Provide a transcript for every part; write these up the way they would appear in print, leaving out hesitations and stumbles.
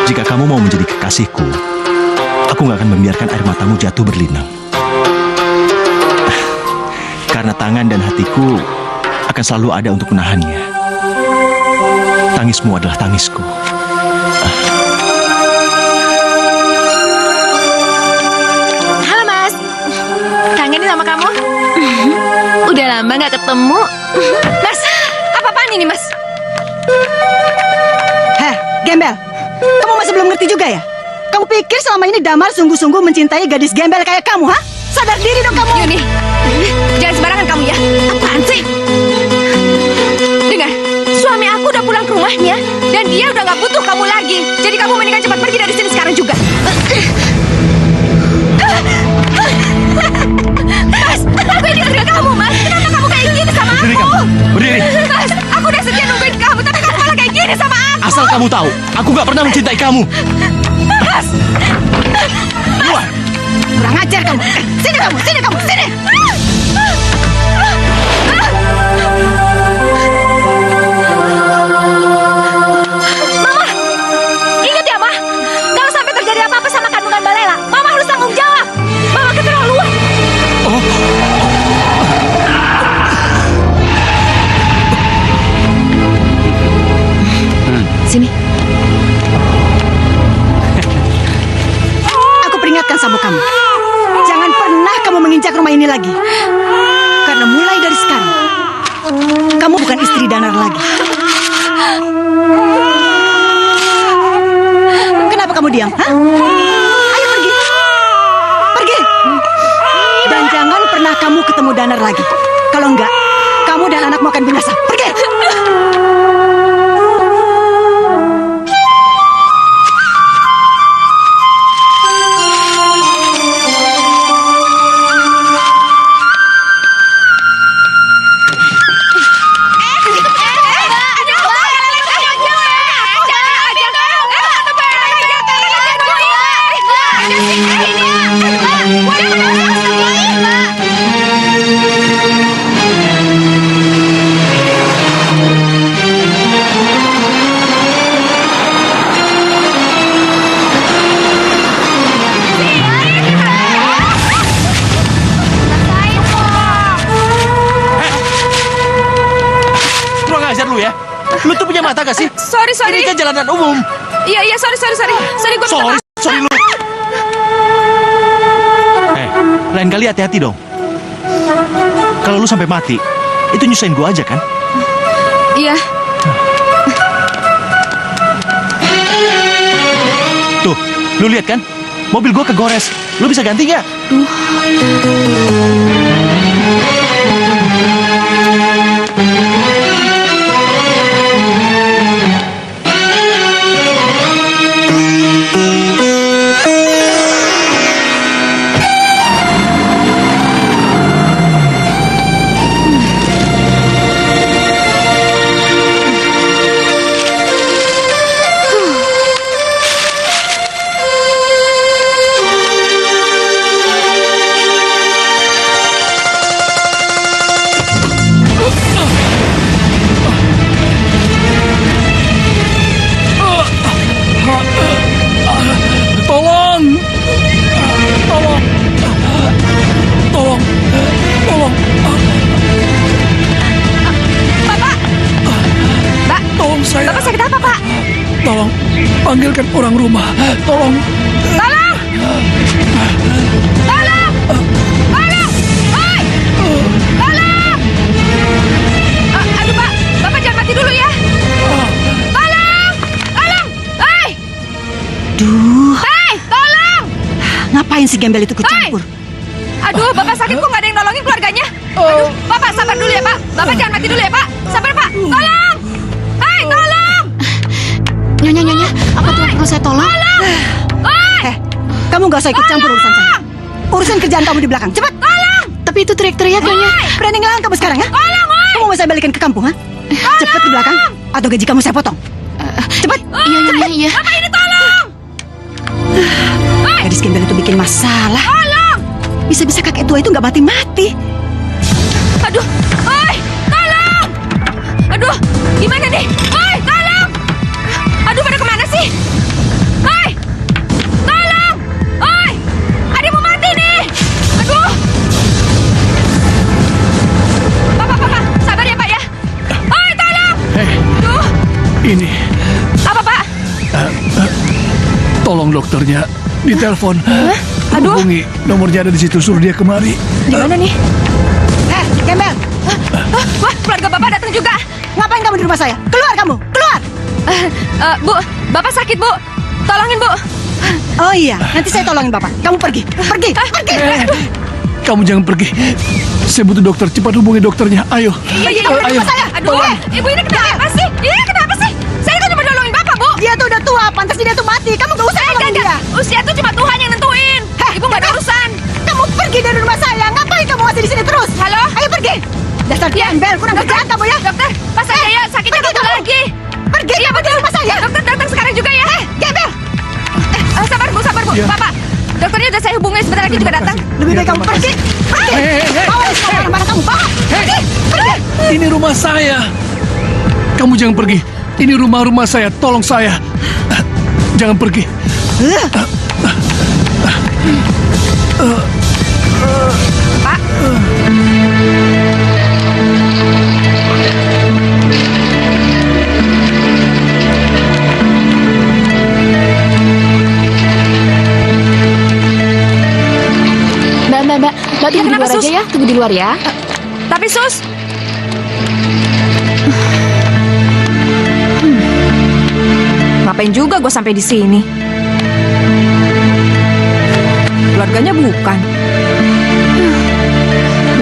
Jika kamu mau menjadi kekasihku, aku gak akan membiarkan air matamu jatuh berlinang. Karena tangan dan hatiku akan selalu ada untuk menahannya. Tangismu adalah tangisku. Halo Mas, kangen sama kamu. Udah lama gak ketemu. Mas, apa-apaan ini Mas? Heh, gembel. Kamu masih belum ngerti juga ya? Kamu pikir selama ini Damar sungguh-sungguh mencintai gadis gembel kayak kamu, ha? Sadar diri dong kamu. Yuni, jangan sembarangan kamu ya. Apaan sih? Dengar, suami aku udah pulang ke rumahnya dan dia udah gak butuh kamu lagi. Jadi kamu mendingan cepat pergi dari sini sekarang juga. Mas, aku ini istri kamu, Mas. Kenapa kamu kayak gini sama aku? Berdiri kamu, berdiri. Mas, aku udah setia nungguin kamu, tapi kamu malah kayak gini sama aku. Asal kamu tahu, aku gak pernah mencintai kamu. Mas! Keluar. Kurang ajar kamu. Sini kamu, sini kamu, sini. Mama, ingat ya, Ma. Kalau sampai terjadi apa-apa sama kandungan Mbak Lela, Mama harus tanggung jawab. Mama keterlaluan. Sini. Aku peringatkan sama kamu. Jangan pernah kamu menginjak rumah ini lagi. Karena mulai dari sekarang, kamu bukan istri Danar lagi. Kenapa kamu diam? Hah? Ayo pergi. Pergi. Dan jangan pernah kamu ketemu Danar lagi. Kalau enggak, kamu dan anakmu akan binasa. Pergi. Lu tuh punya mata gak sih? Sorry. Ini kan jalanan umum. Iya, sorry. Sorry, gue minta Sorry lu. Lain kali hati-hati dong. Kalau lu sampai mati, itu nyusahin gua aja kan? Iya. Tuh, lu lihat kan? Mobil gua kegores. Lu bisa ganti nggak? Panggilkan orang rumah. Tolong. Hei! Tolong! Aduh, Pak. Bapak jangan mati dulu ya. Tolong! Hei! Hei, tolong! Ngapain si gembel itu kecampur? Aduh, Bapak sakit kok nggak ada yang nolongin keluarganya. Aduh, Bapak sabar dulu ya, Pak. Bapak jangan mati dulu ya, Pak. Sabar, Pak. Tolong! Hei, tolong! Nyonya, apa tuh perlu saya tolong? Kamu gak usah ikut campur urusan saya. Urusan kerjaan kamu di belakang, cepat! Tolong! Tapi itu teriak-teriak nyonya. Berani ngelawan kamu sekarang ya? Tolong, Kamu mau saya balikin ke kampung, ha? Cepat ke belakang, atau gaji kamu saya potong. Cepat! Iya. Bapak ini tolong! Gadis gembel itu bikin masalah. Tolong! Bisa-bisa kakek tua itu gak mati-mati. Aduh, tolong! Aduh, gimana nih? Tolong! Aduh, pada kemana sih? Tolong dokternya ditelepon. Aduh. Hubungi nomornya ada di situ, suruh dia kemari. Di mana nih? Gembel, Wah, keluarga Bapak datang juga. ngapain kamu di rumah saya? Keluar kamu, keluar! Bu, Bapak sakit, Bu. Tolongin, Bu. Oh iya, nanti saya tolongin Bapak. Kamu pergi, pergi, pergi! Kamu jangan pergi. Saya butuh dokter, cepat hubungi dokternya. Ayo. Iya, kamu dari ayo. rumah saya. Aduh, Ibu ini kenapa sih? Ini kenapa sih? Saya kan cuma nolongin Bapak, Bu. Dia tuh udah tua, pantas dia tuh mati. Kamu gak usah nolongin dia. Usia tuh cuma Tuhan yang nentuin. Ibu nggak ada urusan. Kamu pergi dari rumah saya. Ngapain kamu masih di sini terus? Halo? Ayo pergi. Dasar gembel, kurang kerjaan kamu ya. Dokter, pas saya ya sakitnya pergi kambuh kamu. lagi. Pergi, Iya, kamu dari rumah saya. Dokter datang sekarang juga ya. Gembel, Sabar, Bu, sabar, Bu. Iya. Bapak, dokternya udah saya hubungi, sebentar lagi juga datang. lebih baik kamu pergi. Pergi. Bawa semua barang-barang kamu, bawa. Pergi, pergi. Ini rumah saya. Kamu jangan pergi. Ini rumah saya. Tolong saya. Jangan pergi. Pak, Mbak, tunggu di kenapa, luar Sus? aja ya, tunggu di luar ya. tapi Sus. Ngapain juga gue sampai di sini? Keluarganya bukan.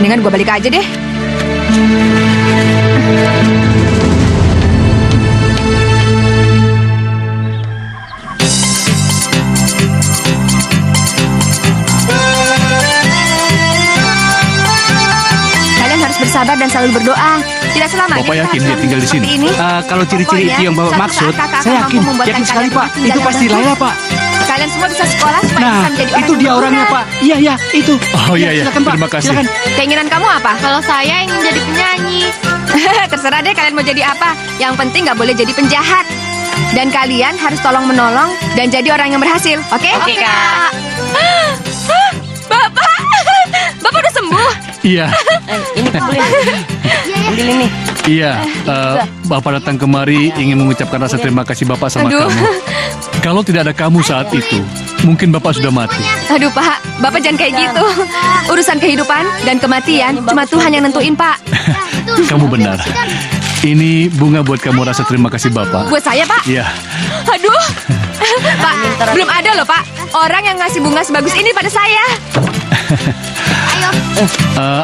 Mendingan gue balik aja deh. Kalian harus bersabar dan selalu berdoa. Tidak selamanya Bapak kita yakin harus dia tinggal di seperti sini? ini. Kalau ciri-ciri Pokoknya, itu yang Bapak suatu maksud, saat kakak saya akan yakin. mampu membuatkan Yakin sekali, kalian Pak. tinggal Itu yang pasti bagus. Laila, Pak. Kalian semua bisa sekolah supaya Nah, bisa menjadi orang itu yang dia orangnya, berguna. Pak. Iya, itu. Oh iya, iya. Silakan, Pak. Terima kasih. Silakan. Keinginan kamu apa? Kalau saya ingin jadi penyanyi. Terserah deh kalian mau jadi apa. Yang penting nggak boleh jadi penjahat. Dan kalian harus tolong menolong dan jadi orang yang berhasil. Oke? Oke, Kak. Bapak, Bapak udah sembuh. Iya. Ini boleh. Ambil ini. Iya, Bapak datang kemari ingin mengucapkan rasa terima kasih Bapak sama Aduh. kamu. Kalau tidak ada kamu saat itu, mungkin Bapak sudah mati. Aduh Pak, Bapak jangan kayak gitu. Urusan kehidupan dan kematian cuma Tuhan yang nentuin Pak. Kamu benar. Ini bunga buat kamu rasa terima kasih Bapak. Buat saya Pak. Iya. Aduh. Pak, belum ada loh Pak orang yang ngasih bunga sebagus ini pada saya.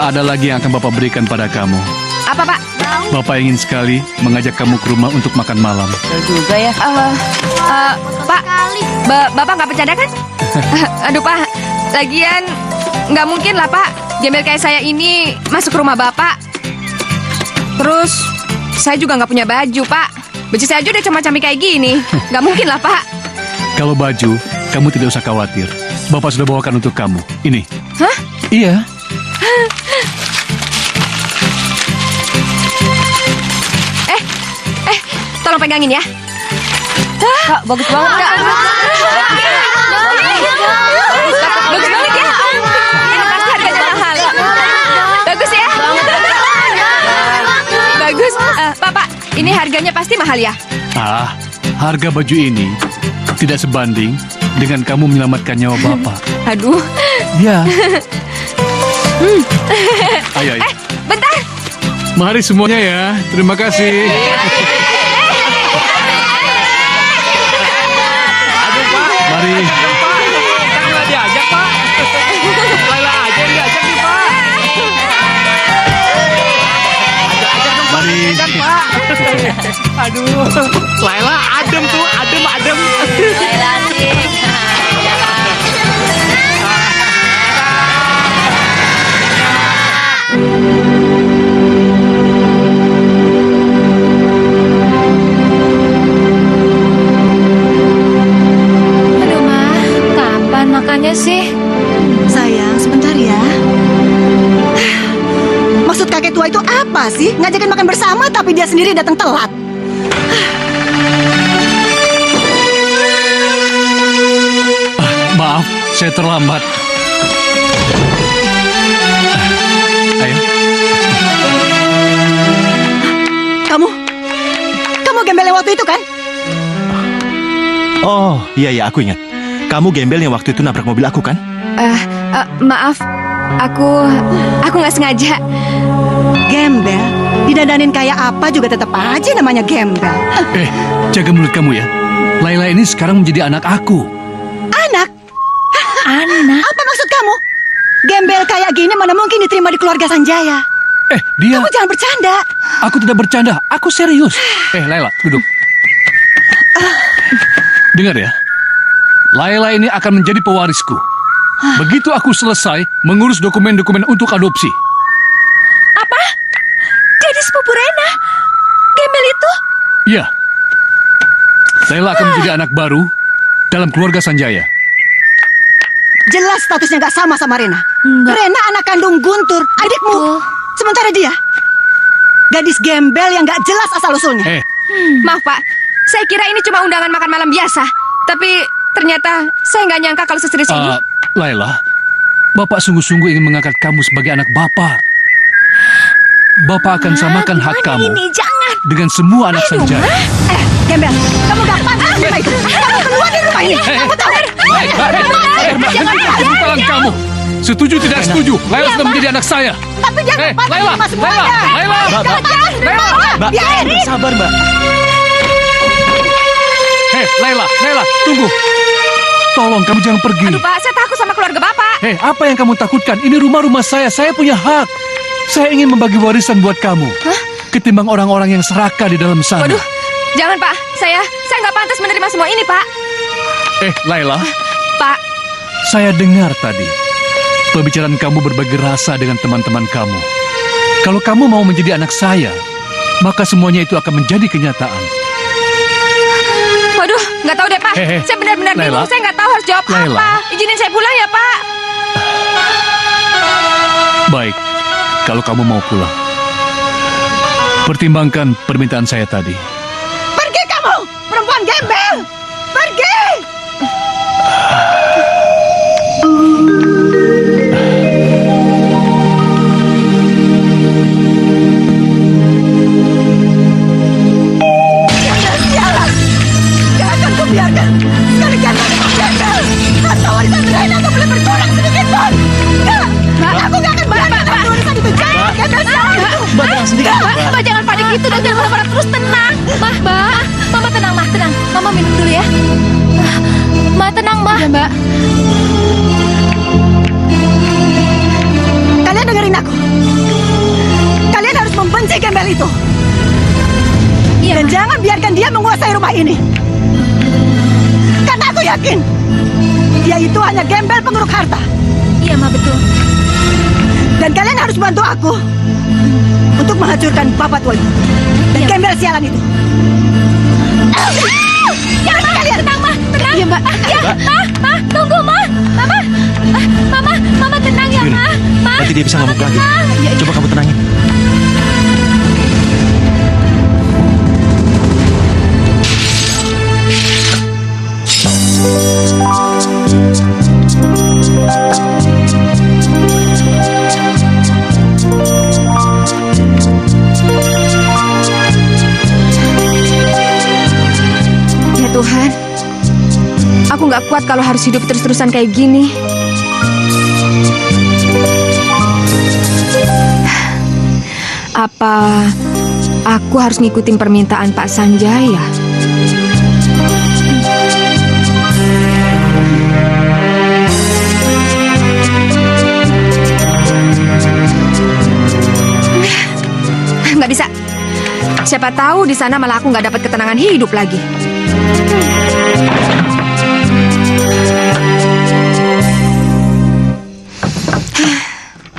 Ada lagi yang akan Bapak berikan pada kamu. Apa Pak? Bapak ingin sekali mengajak kamu ke rumah untuk makan malam. Juga ya. Pak, Bapak nggak bercanda kan? Aduh Pak, lagian nggak mungkin lah Pak. Gembel kayak saya ini masuk ke rumah Bapak. Terus saya juga nggak punya baju Pak. Baju saya aja udah cuma-cami kayak gini. Nggak mungkin lah Pak. Kalau baju, kamu tidak usah khawatir. Bapak sudah bawakan untuk kamu. Ini. Hah? Iya. Tolong pegangin ya. Kak, bagus banget, Kak. Bagus banget ya. Ini pasti harganya mahal. Bagus ya. Bagus. Pak, ini harganya pasti mahal ya. Harga baju ini tidak sebanding dengan kamu menyelamatkan nyawa Bapak. Aduh. Ya. Ayo, ayo. Bentar. Mari semuanya ya. Terima kasih. Mari. Kan nggak diajak, Pak. Laila aja yang diajak nih, Pak. Ajak dong, Pak. Mari. Ajak, Pak. Aduh. Laila adem tuh, adem. Aduh, Ma. Kapan makannya sih? Sayang, sebentar ya. Maksud kakek tua itu apa sih? Ngajakin makan bersama tapi dia sendiri datang telat. Maaf, saya terlambat. Ayo. Kamu gembel yang waktu itu kan? Oh, iya, aku ingat. Kamu gembel yang waktu itu nabrak mobil aku kan? Maaf, aku nggak sengaja. Gembel? Didandanin kayak apa juga tetap aja namanya gembel. Jaga mulut kamu ya. Laila ini sekarang menjadi anak aku. Anak? Anak? Apa maksud kamu? Gembel kayak gini mana mungkin diterima di keluarga Sanjaya? Dia... Kamu jangan bercanda. Aku tidak bercanda, aku serius. Laila, duduk. Dengar ya. Laila ini akan menjadi pewarisku. Begitu aku selesai mengurus dokumen-dokumen untuk adopsi. Apa? Jadi sepupu Rena? Gembel itu? Iya. Laila akan menjadi anak baru dalam keluarga Sanjaya. Jelas statusnya nggak sama Rena. Rena anak kandung Guntur, adikmu. Sementara dia, gadis gembel yang nggak jelas asal-usulnya. Maaf Pak, saya kira ini cuma undangan makan malam biasa. Tapi ternyata saya nggak nyangka kalau seserius ini. Laila, Bapak sungguh-sungguh ingin mengangkat kamu sebagai anak Bapak. Bapak akan samakan hak kamu Jangan. dengan semua anak Sanjaya. Gembel, kamu nggak pantas rumah itu. Kamu keluar dari rumah ini. Kamu tahu? Jangan kamu. Setuju tidak setuju, Laila sudah menjadi anak saya. Tapi jangan pantas Laila, rumah semuanya. Laila. Mbak, sabar Mbak. Laila, tunggu. Tolong kamu jangan pergi. Aduh Pak, saya takut sama keluarga Bapak. Apa yang kamu takutkan? Ini rumah saya punya hak. Saya ingin membagi warisan buat kamu. Ketimbang orang-orang yang serakah di dalam sana. Waduh, jangan Pak. Saya nggak pantas menerima semua ini Pak. Laila. Pak. Saya dengar tadi pembicaraan kamu berbagi rasa dengan teman-teman kamu. Kalau kamu mau menjadi anak saya, maka semuanya itu akan menjadi kenyataan. Waduh, nggak tahu deh Pak. Saya benar-benar bingung. Saya nggak tahu harus jawab apa. Izinin saya pulang ya Pak. Baik, kalau kamu mau pulang, pertimbangkan permintaan saya tadi. Pergi kamu, perempuan gembel. Pergi. Biarkan kalian gembel. Harta warisan Rena nggak boleh berkurang sedikit pun. Aku nggak akan bayar harta warisan itu. Jangan gembel siapa itu. Mbak, tenang sedikit, Mbak. Mbak jangan panik gitu dong, jangan marah-marah terus, tenang. Mama tenang, tenang. Mama minum dulu ya. Tenang, Ya, Mbak. Kalian dengerin aku. Kalian harus membenci gembel itu. Dan jangan biarkan dia menguasai rumah ini. Karena aku yakin dia itu hanya gembel penguruk harta. Iya, Ma, betul. Dan kalian harus bantu aku untuk menghancurkan Bapak tua itu dan gembel sialan itu. Jangan kalian. Tenang, Ma. Tenang. Iya, Mbak. Ma, tunggu, Ma. Mama tenang ya, Yuni, Ma. nanti dia bisa ngomong lagi. Coba kamu tenangin. Ya Tuhan, aku nggak kuat kalau harus hidup terus-terusan kayak gini. Apa aku harus ngikutin permintaan Pak Sanjaya? Nggak bisa. Siapa tahu di sana malah aku nggak dapat ketenangan hidup lagi.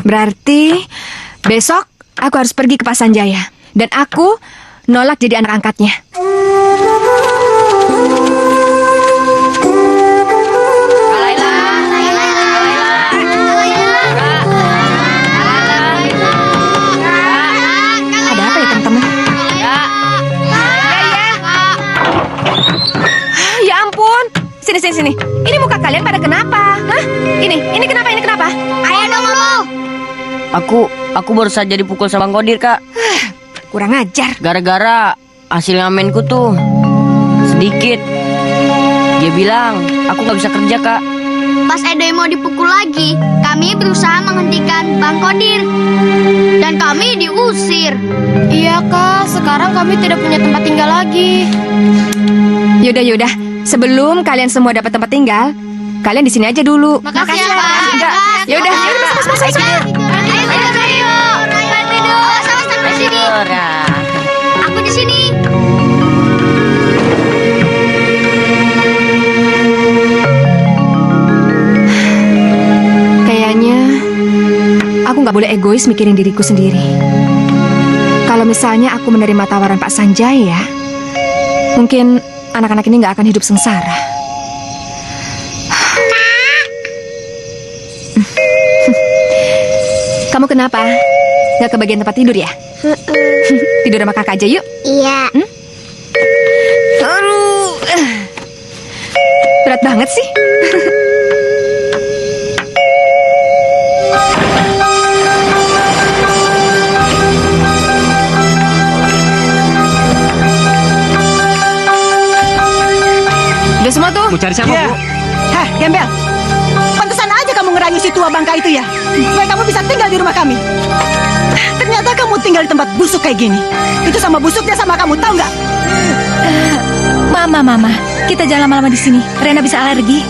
Berarti besok aku harus pergi ke Pak Sanjaya dan aku nolak jadi anak angkatnya. Ada apa ya teman-teman? Ya ampun, sini. Ini muka kalian pada kenapa? Hah? Ini kenapa? Ayo dong lu. Aku baru saja dipukul sama Bang Kodir, Kak. Kurang ajar. Gara-gara hasil ngamenku tuh sedikit. Dia bilang aku nggak bisa kerja, Kak. Pas Edoy mau dipukul lagi, kami berusaha menghentikan Bang Kodir. Dan kami diusir. Iya kak, sekarang kami tidak punya tempat tinggal lagi. Yaudah. Sebelum kalian semua dapat tempat tinggal, kalian di sini aja dulu. Makasih ya, Pak. Enggak. Yaudah, masuk. Ayo tidur. Sama-sama di sini. Aku di sini. Kayaknya aku nggak boleh egois mikirin diriku sendiri. Kalau misalnya aku menerima tawaran Pak Sanjaya, mungkin anak-anak ini nggak akan hidup sengsara. Kamu kenapa? Nggak kebagian tempat tidur ya? Tidur sama kakak aja yuk. Iya. Aduh, berat banget sih. Udah semua tuh. Mau cari siapa, Iya. Bu? Heh, Gembel. Pantesan aja kamu ngerayu si tua bangka itu ya. Supaya kamu bisa tinggal di rumah kami. Ternyata kamu tinggal di tempat busuk kayak gini. Itu sama busuknya sama kamu, tahu nggak? Mama, kita jangan lama-lama di sini. Rena bisa alergi.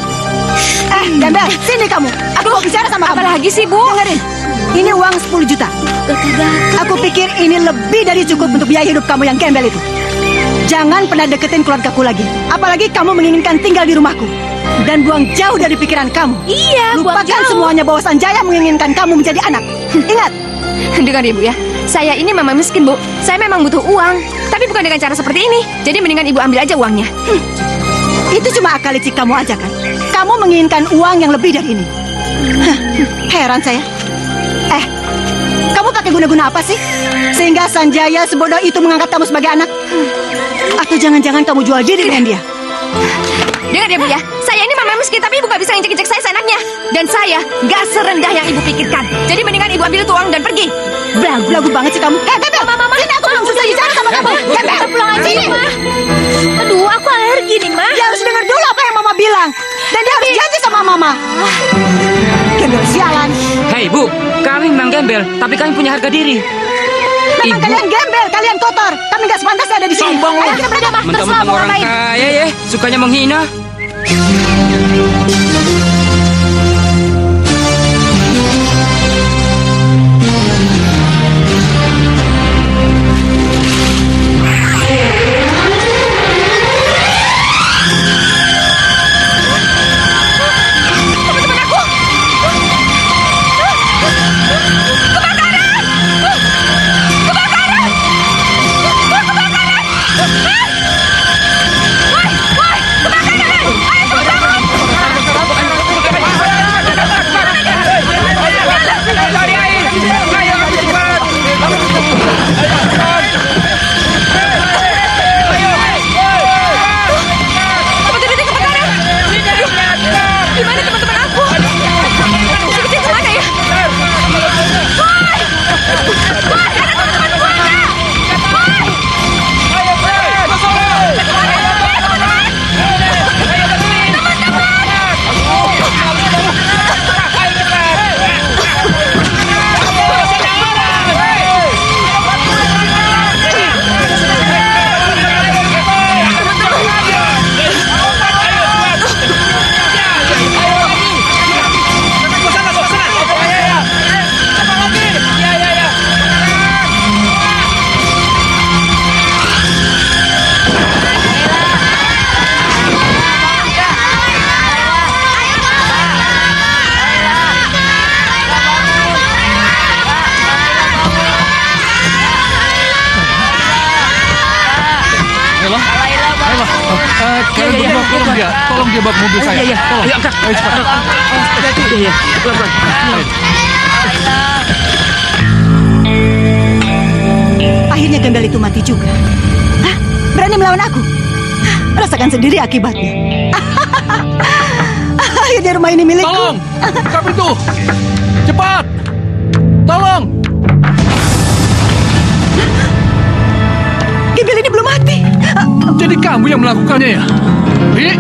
Gembel, sini kamu. Aku mau bicara sama kamu. Apa lagi sih, Bu? Dengerin. Ini uang 10 juta. Aku pikir ini lebih dari cukup untuk biaya hidup kamu yang gembel itu. Jangan pernah deketin keluargaku lagi. Apalagi kamu menginginkan tinggal di rumahku. Dan buang jauh dari pikiran kamu. Iya, Lupakan semuanya bahwa Sanjaya menginginkan kamu menjadi anak. Ingat, Dengar ya, Bu ya. Saya ini memang miskin, Bu. Saya memang butuh uang. Tapi bukan dengan cara seperti ini. Jadi mendingan Ibu ambil aja uangnya. itu cuma akal licik kamu aja kan? Kamu menginginkan uang yang lebih dari ini. Heran saya. Kamu pakai guna-guna apa sih? Sehingga Sanjaya sebodoh itu mengangkat kamu sebagai anak? Atau jangan-jangan kamu jual diri dengan dia? Dengar ya, Bu ya. Saya ini memang miskin, tapi Ibu gak bisa injek-injek saya seenaknya. Dan saya gak serendah yang Ibu pikirkan. Jadi mendingan Ibu ambil itu uang dan pergi. Belagu banget sih kamu. Bebel, ini aku belum selesai bicara sama kamu. Bebel, pulang aja sini. Aduh, aku alergi nih, Ma. Dia harus dengar dulu apa yang Mama bilang. Dan dia harus janji sama Mama. Gembel sialan. Hei Bu, kami memang gembel, tapi kami punya harga diri. Memang kalian gembel, kalian kotor. Kami gak sepantasnya ada di sini. Sombong Ayo lu. kita pergi, Ma. Terserah Mentang-mentang mau orang ngapain. kaya ya, sukanya menghina. Gimana teman-teman aku? Si kecil kemana ya? Tolong dia bawa ke mobil saya. Tolong. Ayo angkat. Ayo cepat. Iya, pelan-pelan. Akhirnya gembel itu mati juga. Hah? Berani melawan aku? Rasakan sendiri akibatnya. Akhirnya rumah ini milikku. Tolong. Buka pintu. Cepat. Tolong. Gembel ini belum mati. Jadi kamu yang melakukannya ya? Ini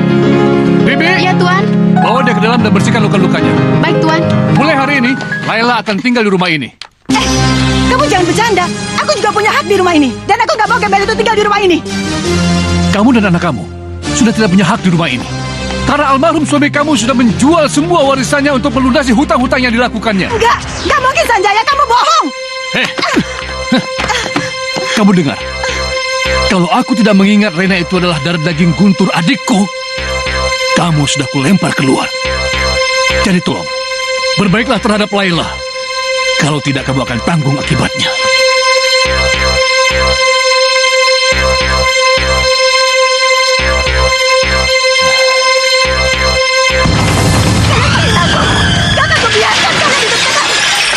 Bibi, Ya, Tuan. bawa dia ke dalam dan bersihkan luka-lukanya. Baik, Tuan. Mulai hari ini, Laila akan tinggal di rumah ini. Kamu jangan bercanda. Aku juga punya hak di rumah ini. Dan aku gak mau gembel itu tinggal di rumah ini. Kamu dan anak kamu sudah tidak punya hak di rumah ini. Karena almarhum suami kamu sudah menjual semua warisannya untuk melunasi hutang-hutang yang dilakukannya. Enggak mungkin Sanjaya, kamu bohong. Heh, kamu dengar? Kalau aku tidak mengingat Rena itu adalah darah daging Guntur adikku, kamu sudah kulempar keluar. Jadi tolong, berbaiklah terhadap Laila. Kalau tidak, kamu akan tanggung akibatnya. Jangan membiarkan kalian hidup tenang.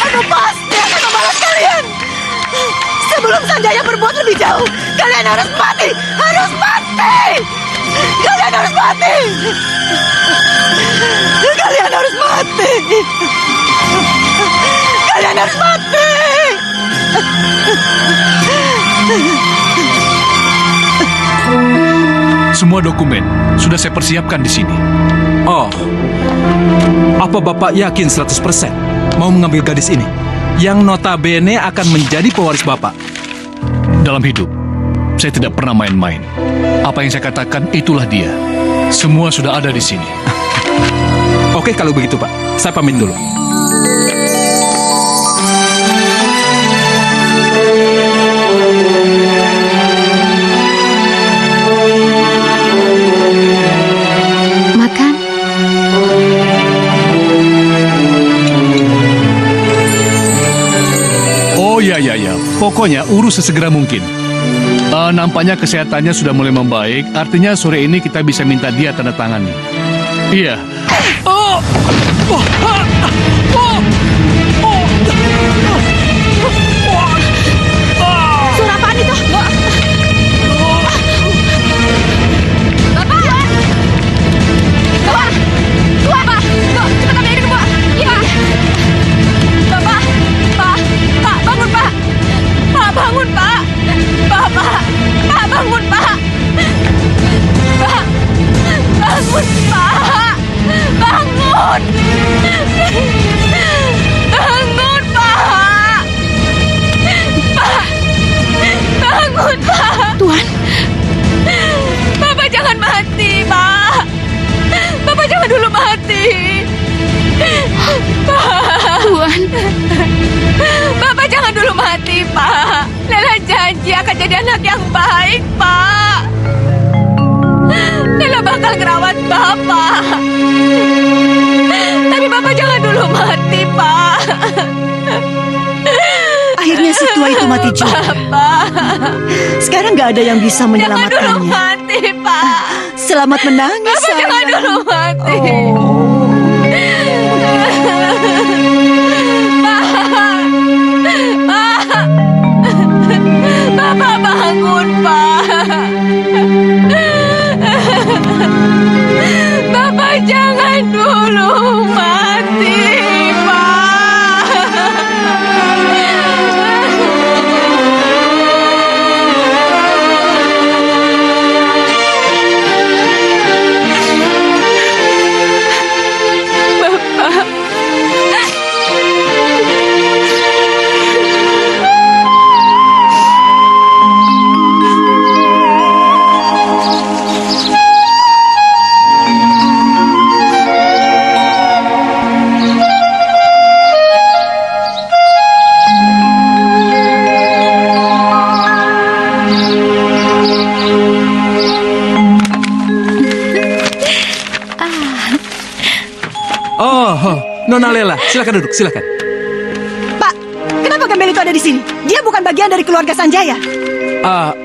Aku pasti akan membalas kalian. Sebelum Sanjaya berbuat lebih jauh, kalian harus mati. Harus mati. Kalian harus mati. Kalian harus mati. Kalian harus mati. Semua dokumen sudah saya persiapkan di sini. Oh, apa Bapak yakin 100% mau mengambil gadis ini? Yang notabene akan menjadi pewaris Bapak. Dalam hidup, saya tidak pernah main-main. Apa yang saya katakan, itulah dia. Semua sudah ada di sini. Oke kalau begitu Pak, saya pamit dulu. Makan. Oh ya. Pokoknya urus sesegera mungkin. Nampaknya kesehatannya sudah mulai membaik. Artinya sore ini kita bisa minta dia tanda tangannya. Iya. Suara apaan itu? Bapak! Bapak! Tuan! Pak! Cepat ambil air ke bawah! Iya! Bapak! Pak! Pak, bangun, Pak! Pak, bangun, Pak! Bapak! Pak, bangun, Pak! Pak! Bangun, Pak! Bangun! Bangun, Pak! Pak! Bangun, Pak! Tuan, Bapak jangan mati, Pak! Bapak jangan dulu mati! Pak! Tuan. Bapak jangan dulu mati, Pak! Lela janji akan jadi anak yang baik, Pak! Lela bakal ngerawat Bapak! Tapi Bapak jangan dulu mati, Pak! akhirnya si tua itu mati juga. Bapak! Sekarang nggak ada yang bisa Jangan dulu menyelamatkannya. mati, Pak! Selamat menangis, Bapak jangan sayang. dulu mati! Bapak bangun, Pak. Bapak jangan dulu mati, Nona Lela, silakan duduk, silakan. Pak, kenapa gembel itu ada di sini? Dia bukan bagian dari keluarga Sanjaya.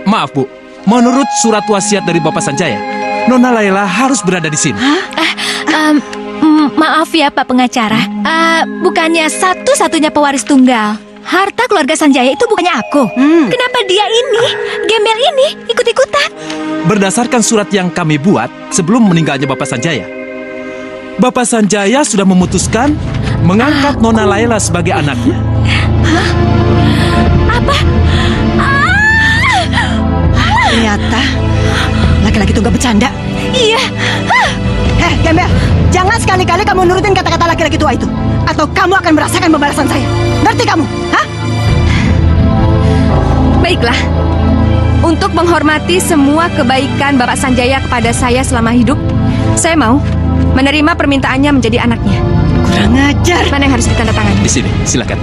Maaf Bu, menurut surat wasiat dari Bapak Sanjaya, Nona Lela harus berada di sini. Maaf ya Pak pengacara, bukannya satu-satunya pewaris tunggal. Harta keluarga Sanjaya itu bukannya aku. Kenapa dia ini, gembel ini, ikut-ikutan? Berdasarkan surat yang kami buat sebelum meninggalnya Bapak Sanjaya, Bapak Sanjaya sudah memutuskan mengangkat Nona Lela sebagai anaknya. Apa? Ternyata laki-laki itu gak bercanda. Iya. Heh, Gembel, jangan sekali-kali kamu nurutin kata-kata laki-laki tua itu. Atau kamu akan merasakan pembalasan saya. Ngerti kamu? Hah? Baiklah. Untuk menghormati semua kebaikan Bapak Sanjaya kepada saya selama hidup, saya mau menerima permintaannya menjadi anaknya. Kurang ajar. Mana yang harus ditandatangani? Di sini, silakan.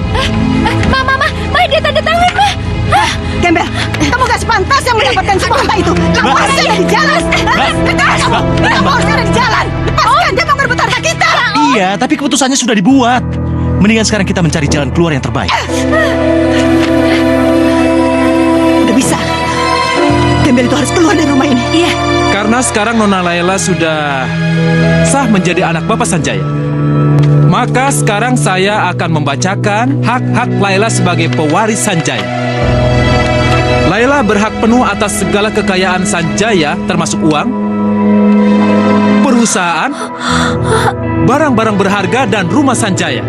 Ma, dia tanda tangan, Ma. Gembel, kamu gak sepantasnya mendapatkan semua harta itu. Kamu harusnya ada di jalan. Lepas kamu. Kamu harusnya ada di jalan. Lepaskan, dia mau ngerebut harta kita. Iya, tapi keputusannya sudah dibuat. Mendingan sekarang kita mencari jalan keluar yang terbaik. Udah bisa. Gembel itu harus keluar dari rumah ini. Iya. Karena sekarang Nona Laila sudah sah menjadi anak Bapak Sanjaya, maka sekarang saya akan membacakan hak-hak Laila sebagai pewaris Sanjaya. Laila berhak penuh atas segala kekayaan Sanjaya, termasuk uang, perusahaan, barang-barang berharga, dan rumah Sanjaya.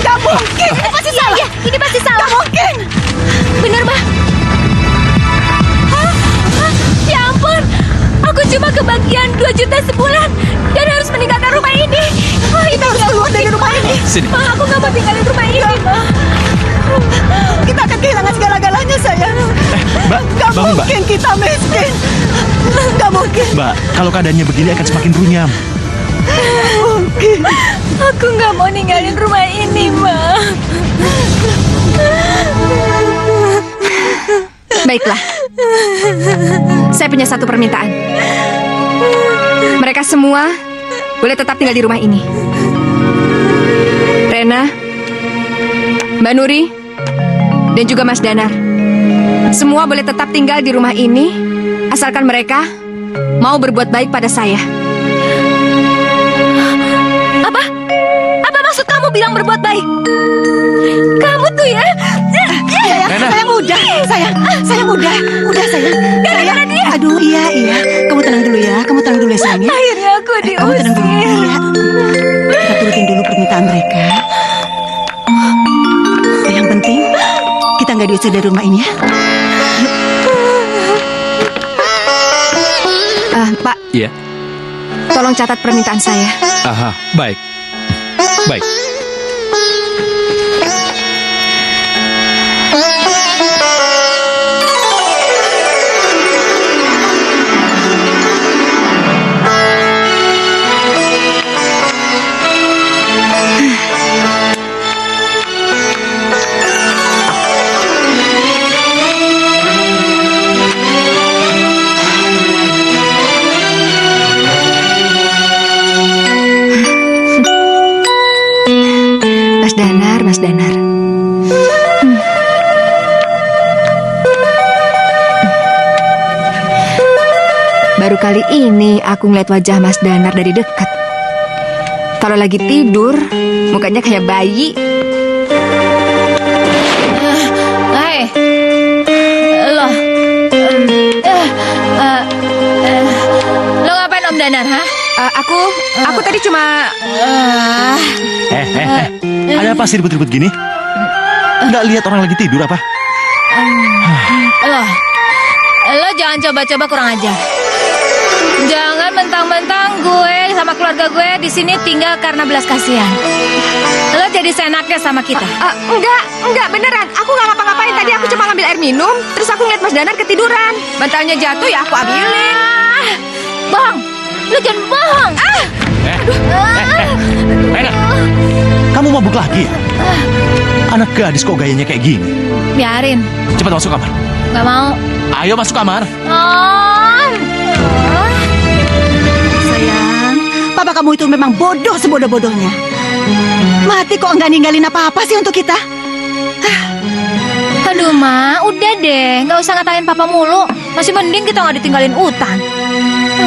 Gak mungkin. Ini pasti salah. Iya, ini pasti salah. Gak mungkin. Bener, Ma. Ya ampun, aku cuma kebagian 2 juta sebulan dan harus meninggalkan rumah ini. Kita harus keluar dari rumah ini. Sini. Ma, aku gak mau tinggalin rumah ini, Ma. Kita akan kehilangan segala-galanya, sayang. Mbak, Gak bangun, Mbak. mungkin kita miskin. Gak mungkin. Mbak, kalau keadaannya begini akan semakin runyam. Mungkin. Aku gak mau ninggalin rumah ini, Ma. Baiklah. Saya punya satu permintaan. Mereka semua boleh tetap tinggal di rumah ini. Rena, Mbak Nuri, dan juga Mas Danar. Semua boleh tetap tinggal di rumah ini, asalkan mereka mau berbuat baik pada saya. Apa maksud kamu bilang berbuat baik? Kamu tuh ya. Sayang udah, sayang udah sayang. Gara-gara dia. Aduh, iya. Kamu tenang dulu ya, sayang ya. Akhirnya aku Kamu tenang dulu, diusir. iya. Kita turutin dulu permintaan mereka. Yang penting, kita nggak diusir dari rumah ini ya. Pak, Iya. tolong catat permintaan saya. Aha, baik. Baik. Mas Danar. Baru kali ini aku ngeliat wajah Mas Danar dari dekat. Kalau lagi tidur, mukanya kayak bayi. Hai. Lo ngapain Om Danar, ha? Aku tadi cuma... Ada apa sih ribut-ribut gini? Nggak lihat orang lagi tidur apa? Lo jangan coba-coba kurang ajar. Jangan mentang-mentang gue sama keluarga gue di sini tinggal karena belas kasihan. Lo jadi seenaknya sama kita. Enggak beneran. Aku nggak ngapa-ngapain. Tadi aku cuma ngambil air minum, terus aku ngeliat Mas Danar ketiduran. Bantalnya jatuh ya aku ambilin. Bohong. Lo jangan bohong. Rena, kamu mabuk lagi ya? Anak gadis kok gayanya kayak gini? Biarin. Cepat masuk kamar. Gak mau. Ayo masuk kamar. Sayang, papa kamu itu memang bodoh sebodoh-bodohnya. Mati kok nggak ninggalin apa-apa sih untuk kita? Aduh, Ma, udah deh. Nggak usah ngatain papa mulu. Masih mending kita nggak ditinggalin hutan.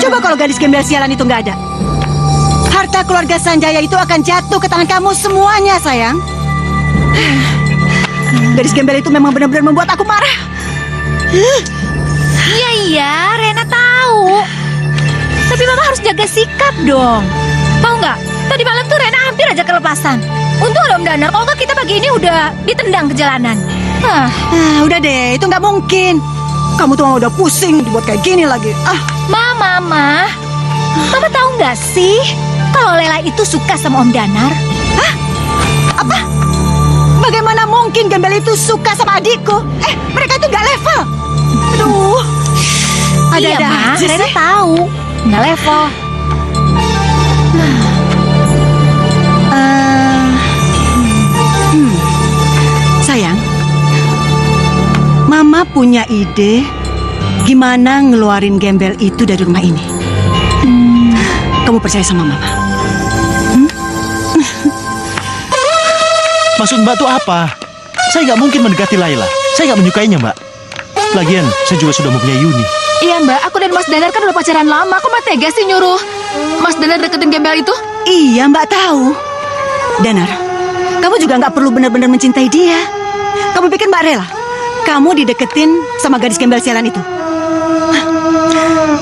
Coba kalau gadis gembel sialan itu nggak ada. Harta keluarga Sanjaya itu akan jatuh ke tangan kamu semuanya, sayang. Gadis gembel itu memang benar-benar membuat aku marah. Iya, Rena tahu. Tapi Mama harus jaga sikap dong. Tahu nggak? Tadi malam tuh Rena hampir aja kelepasan. Untung ada Om Danar, kalau nggak kita pagi ini udah ditendang ke jalanan. Udah deh, itu nggak mungkin. Kamu tuh udah pusing dibuat kayak gini lagi. Mama tahu nggak sih kalau Lela itu suka sama Om Danar? Apa? Bagaimana mungkin Gembel itu suka sama adikku? Mereka itu nggak level. Aduh. Iya, Ada-ada Ma. aja Rena sih. tahu. Nggak level. Sayang, Mama punya ide gimana ngeluarin Gembel itu dari rumah ini. Kamu percaya sama Mama? Maksud Mbak tuh apa? Saya nggak mungkin mendekati Laila. Saya nggak menyukainya, Mbak. Lagian, saya juga sudah mempunyai Yuni. Iya Mbak, aku dan Mas Danar kan udah pacaran lama. Kok Mbak tega sih nyuruh Mas Danar deketin Gembel itu? Iya, Mbak tahu. Danar, kamu juga nggak perlu benar-benar mencintai dia. Kamu pikir Mbak rela kamu dideketin sama gadis Gembel sialan itu?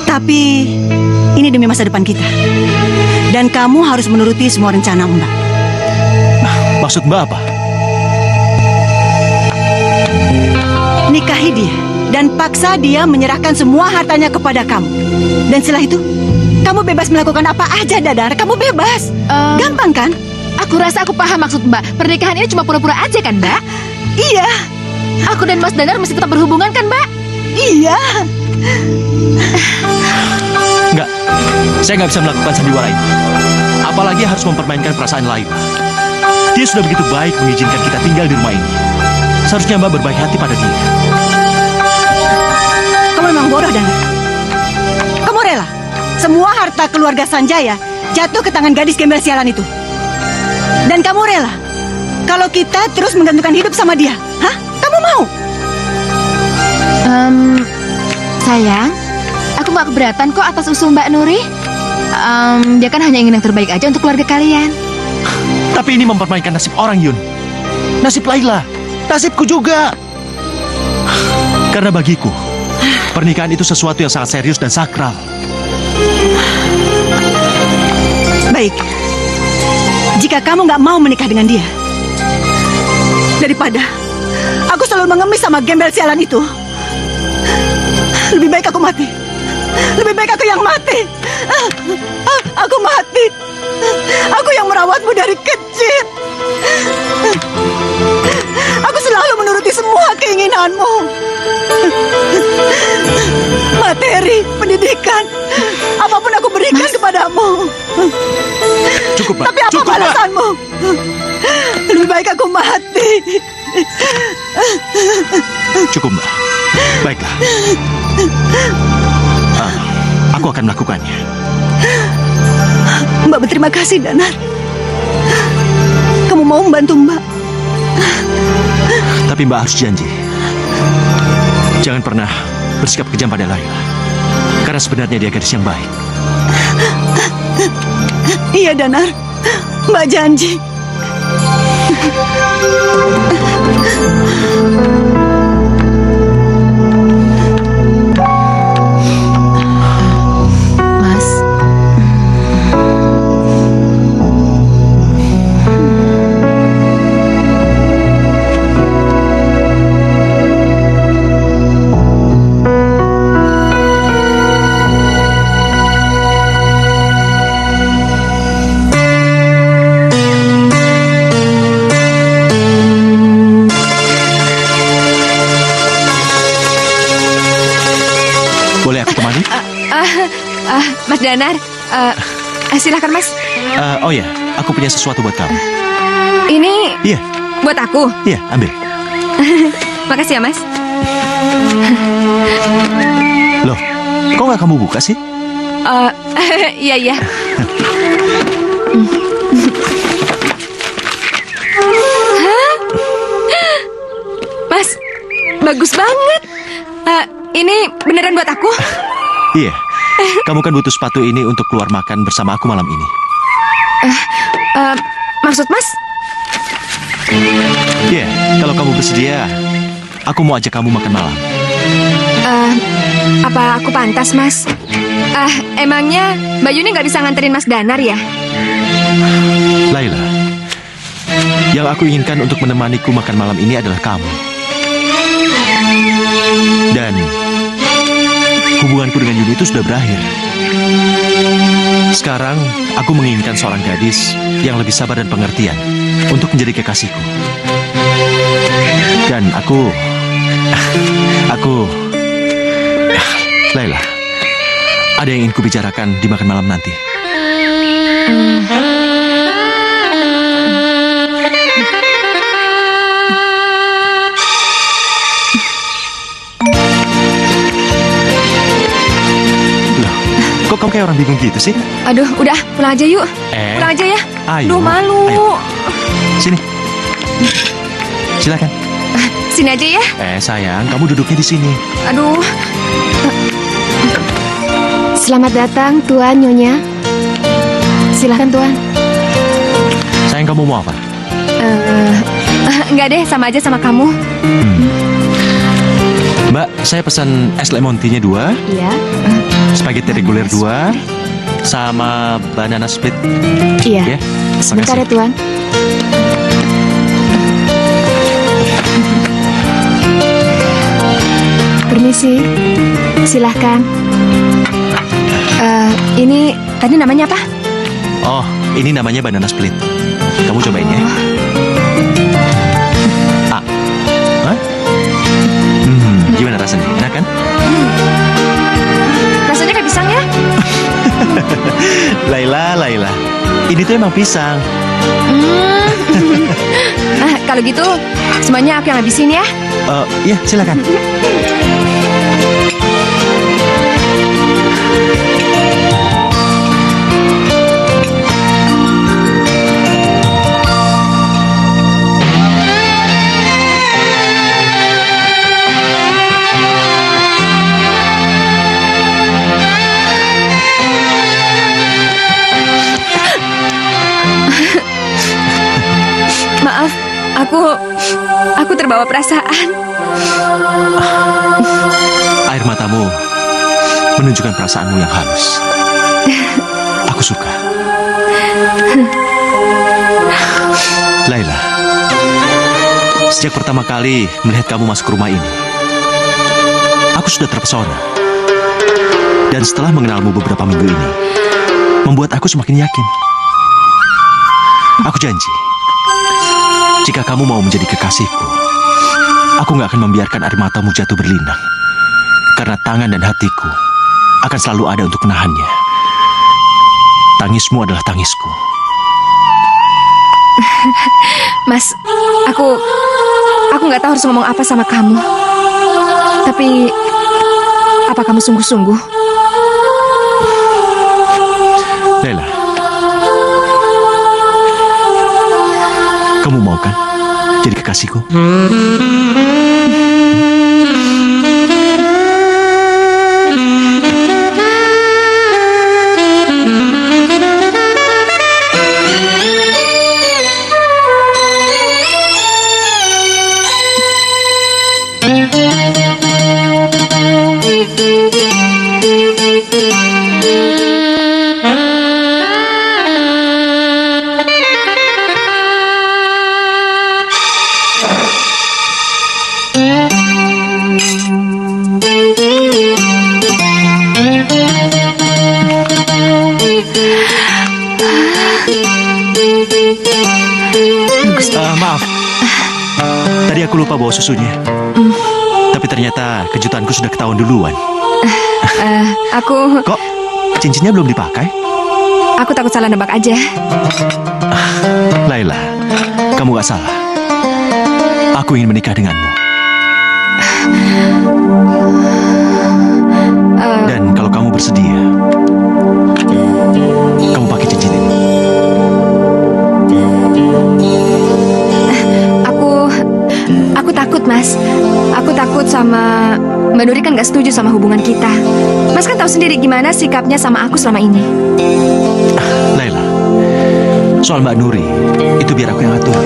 Tapi ini demi masa depan kita. Dan kamu harus menuruti semua rencana Mbak. Maksud Mbak apa? Nikahi dia dan paksa dia menyerahkan semua hartanya kepada kamu. Dan setelah itu, kamu bebas melakukan apa aja, Dadar. Kamu bebas. Gampang kan? Aku rasa aku paham maksud Mbak. Pernikahan ini cuma pura-pura aja kan Mbak? Iya. Aku dan Mas Danar masih tetap berhubungan kan Mbak? Iya. Enggak, saya nggak bisa melakukan sandiwara itu. Apalagi harus mempermainkan perasaan Laila. Dia sudah begitu baik mengizinkan kita tinggal di rumah ini. Seharusnya Mbak berbaik hati pada dia. Kamu memang bodoh, Danar. Kamu rela semua harta keluarga Sanjaya jatuh ke tangan gadis Gembel sialan itu. Dan kamu rela kalau kita terus menggantungkan hidup sama dia? Hah? Kamu mau? Sayang, aku gak keberatan kok atas usul Mbak Nuri. Dia kan hanya ingin yang terbaik aja untuk keluarga kalian. Tapi ini mempermainkan nasib orang, Yun. Nasib Laila. Nasibku juga. Karena bagiku, pernikahan itu sesuatu yang sangat serius dan sakral. Baik. Jika kamu nggak mau menikah dengan dia, daripada aku selalu mengemis sama Gembel sialan itu, lebih baik aku mati. Lebih baik aku yang mati. Aku mati. Aku yang merawatmu dari kecil. Aku selalu menuruti semua keinginanmu. Materi, pendidikan, apapun aku berikan kepadamu. Cukup, Mbak. Tapi apa Cukup, Mbak. balasanmu? Lebih baik aku mati. Cukup, Mbak. Baiklah. Aku akan melakukannya. Mbak berterima kasih, Danar. Kamu mau membantu Mbak. Tapi Mbak harus janji. Jangan pernah bersikap kejam pada Laila. Karena sebenarnya dia gadis yang baik. Iya, Danar. Mbak janji. Mas, Boleh aku temani? Mas Danar, silakan Mas. Oh ya, aku punya sesuatu buat kamu. Ini Iya, buat aku. iya, ambil. Makasih ya Mas. Loh, kok nggak kamu buka sih? Iya iya. Hah? Mas, bagus banget. Ini beneran buat aku? Iya, kamu kan butuh sepatu ini untuk keluar makan bersama aku malam ini. Maksud Mas? Iya, kalau kamu bersedia, aku mau ajak kamu makan malam. Apa aku pantas Mas? Emangnya Mbak Yuni nggak bisa nganterin Mas Danar ya? Laila, yang aku inginkan untuk menemaniku makan malam ini adalah kamu. Dan hubunganku dengan Yuni itu sudah berakhir. Sekarang, aku menginginkan seorang gadis yang lebih sabar dan pengertian untuk menjadi kekasihku. Dan Laila, ada yang ingin kubicarakan di makan malam nanti. Kok kamu kayak orang bingung gitu sih? Aduh, udah pulang aja yuk. Pulang aja ya. Ayo. Duh, malu. Ayo. Sini. Silakan. Sini aja ya. Sayang, kamu duduknya di sini. Aduh. Selamat datang, Tuan Nyonya. Silahkan, Tuan. Sayang, kamu mau apa? Enggak deh, sama aja sama kamu. Mbak, saya pesan es lemon tea-nya 2, Iya. spaghetti reguler 2, sama banana split. Iya. Ya, Sebentar ya, makasih. Tuan. Permisi. Silahkan. Ini tadi namanya apa? Oh, ini namanya banana split. Kamu cobain ya. Hah? Gimana rasanya? Enak kan? Rasanya kayak pisang ya? Laila. Ini tuh emang pisang. Kalau gitu, semuanya aku yang habisin ya. Iya, silakan. Maaf, aku terbawa perasaan. Air matamu menunjukkan perasaanmu yang halus. Aku suka. Laila, sejak pertama kali melihat kamu masuk rumah ini, aku sudah terpesona. Dan setelah mengenalmu beberapa minggu ini, membuat aku semakin yakin. Aku janji, jika kamu mau menjadi kekasihku, aku gak akan membiarkan air matamu jatuh berlinang. Karena tangan dan hatiku akan selalu ada untuk menahannya. Tangismu adalah tangisku. Mas, aku nggak tahu harus ngomong apa sama kamu. Tapi, apa kamu sungguh-sungguh? Laila, kamu mau kan jadi kekasihku? Maaf, tadi aku lupa bawa susunya. Tapi ternyata kejutanku sudah ketahuan duluan. Kok cincinnya belum dipakai? Aku takut salah nebak aja. Laila, kamu gak salah. Aku ingin menikah denganmu. Dan kalau kamu bersedia, kamu pakai cincin ini. Aku takut, Mas. Aku takut sama Mbak Nuri kan gak setuju sama hubungan kita. Mas kan tahu sendiri gimana sikapnya sama aku selama ini. Laila, soal Mbak Nuri, itu biar aku yang atur.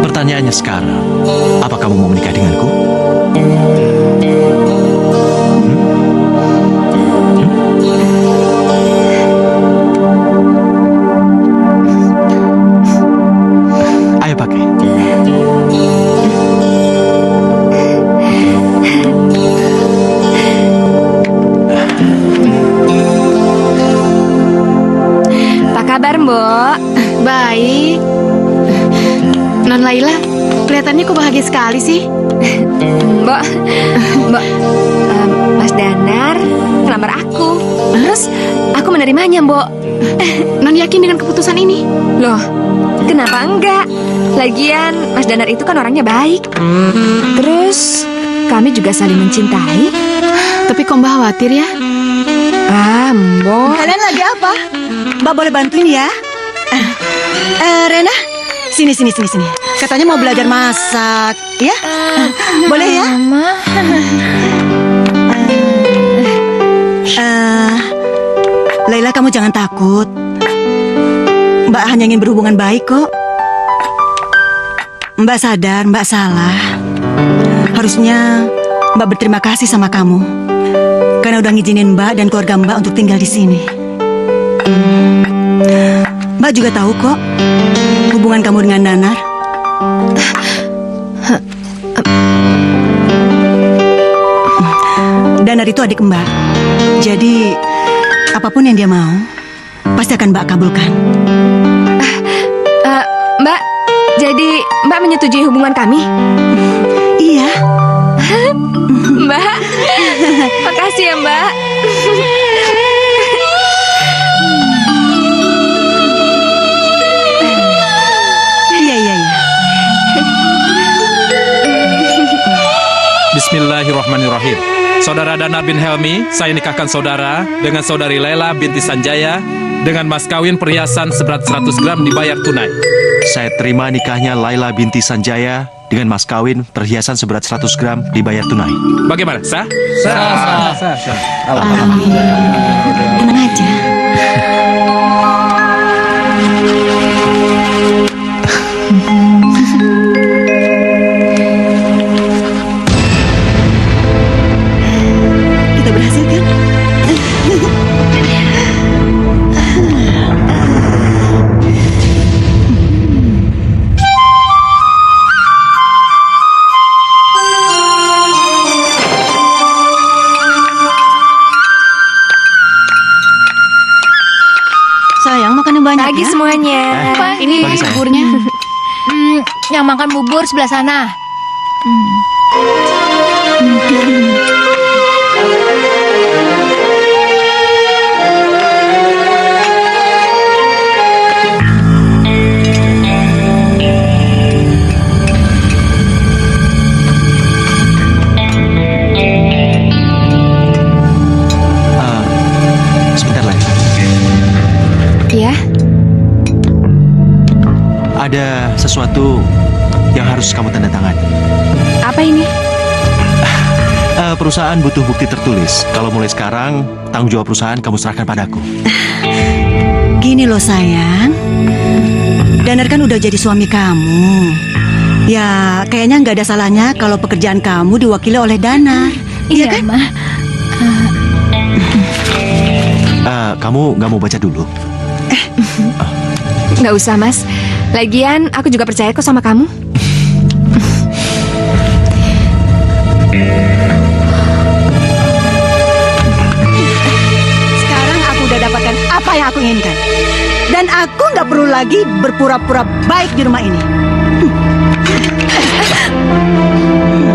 Pertanyaannya sekarang, apa kamu mau menikah denganku? Ayo pakai. Baik. Non Laila, kelihatannya kok bahagia sekali sih. Mbak, Mas Danar ngelamar aku. Terus aku menerimanya, Mbok. Non yakin dengan keputusan ini? Loh, kenapa enggak? Lagian Mas Danar itu kan orangnya baik. Terus kami juga saling mencintai. Tapi kok Mbak khawatir ya? Mbok. Kalian lagi apa? Mbak boleh bantuin ya? Rena, sini. Katanya mau belajar masak, ya? Boleh ya? Mama. Laila, kamu jangan takut. Mbak hanya ingin berhubungan baik kok. Mbak sadar, Mbak salah. Harusnya Mbak berterima kasih sama kamu karena udah ngizinin Mbak dan keluarga Mbak untuk tinggal di sini. Mbak juga tahu kok hubungan kamu dengan Danar. Danar itu adik Mbak. Jadi apapun yang dia mau pasti akan Mbak kabulkan. Mbak, jadi Mbak menyetujui hubungan kami? Iya. Mbak, makasih ya Mbak. Iya. Bismillahirrahmanirrahim. Saudara Danar bin Helmi, saya nikahkan saudara dengan saudari Laila binti Sanjaya dengan mas kawin perhiasan seberat 100 gram dibayar tunai. Saya terima nikahnya Laila binti Sanjaya dengan mas kawin perhiasan seberat 100 gram dibayar tunai. Bagaimana? Sah? Tenang aja. Kita berhasil kan? Sayang, makan yang banyak Pagi ya. semuanya. Ini Bagi saya. buburnya. Yang makan bubur sebelah sana. Sebentar lagi. Iya. Ada sesuatu yang harus kamu tanda tangani. Apa ini? Perusahaan butuh bukti tertulis. Kalau mulai sekarang, tanggung jawab perusahaan kamu serahkan padaku. Gini loh sayang, Danar kan udah jadi suami kamu. Ya kayaknya nggak ada salahnya kalau pekerjaan kamu diwakili oleh Danar. Iya kan? Ma. Kamu nggak mau baca dulu? Nggak usah, Mas. Lagian aku juga percaya kok sama kamu. Sekarang aku udah dapatkan apa yang aku inginkan. Dan aku nggak perlu lagi berpura-pura baik di rumah ini.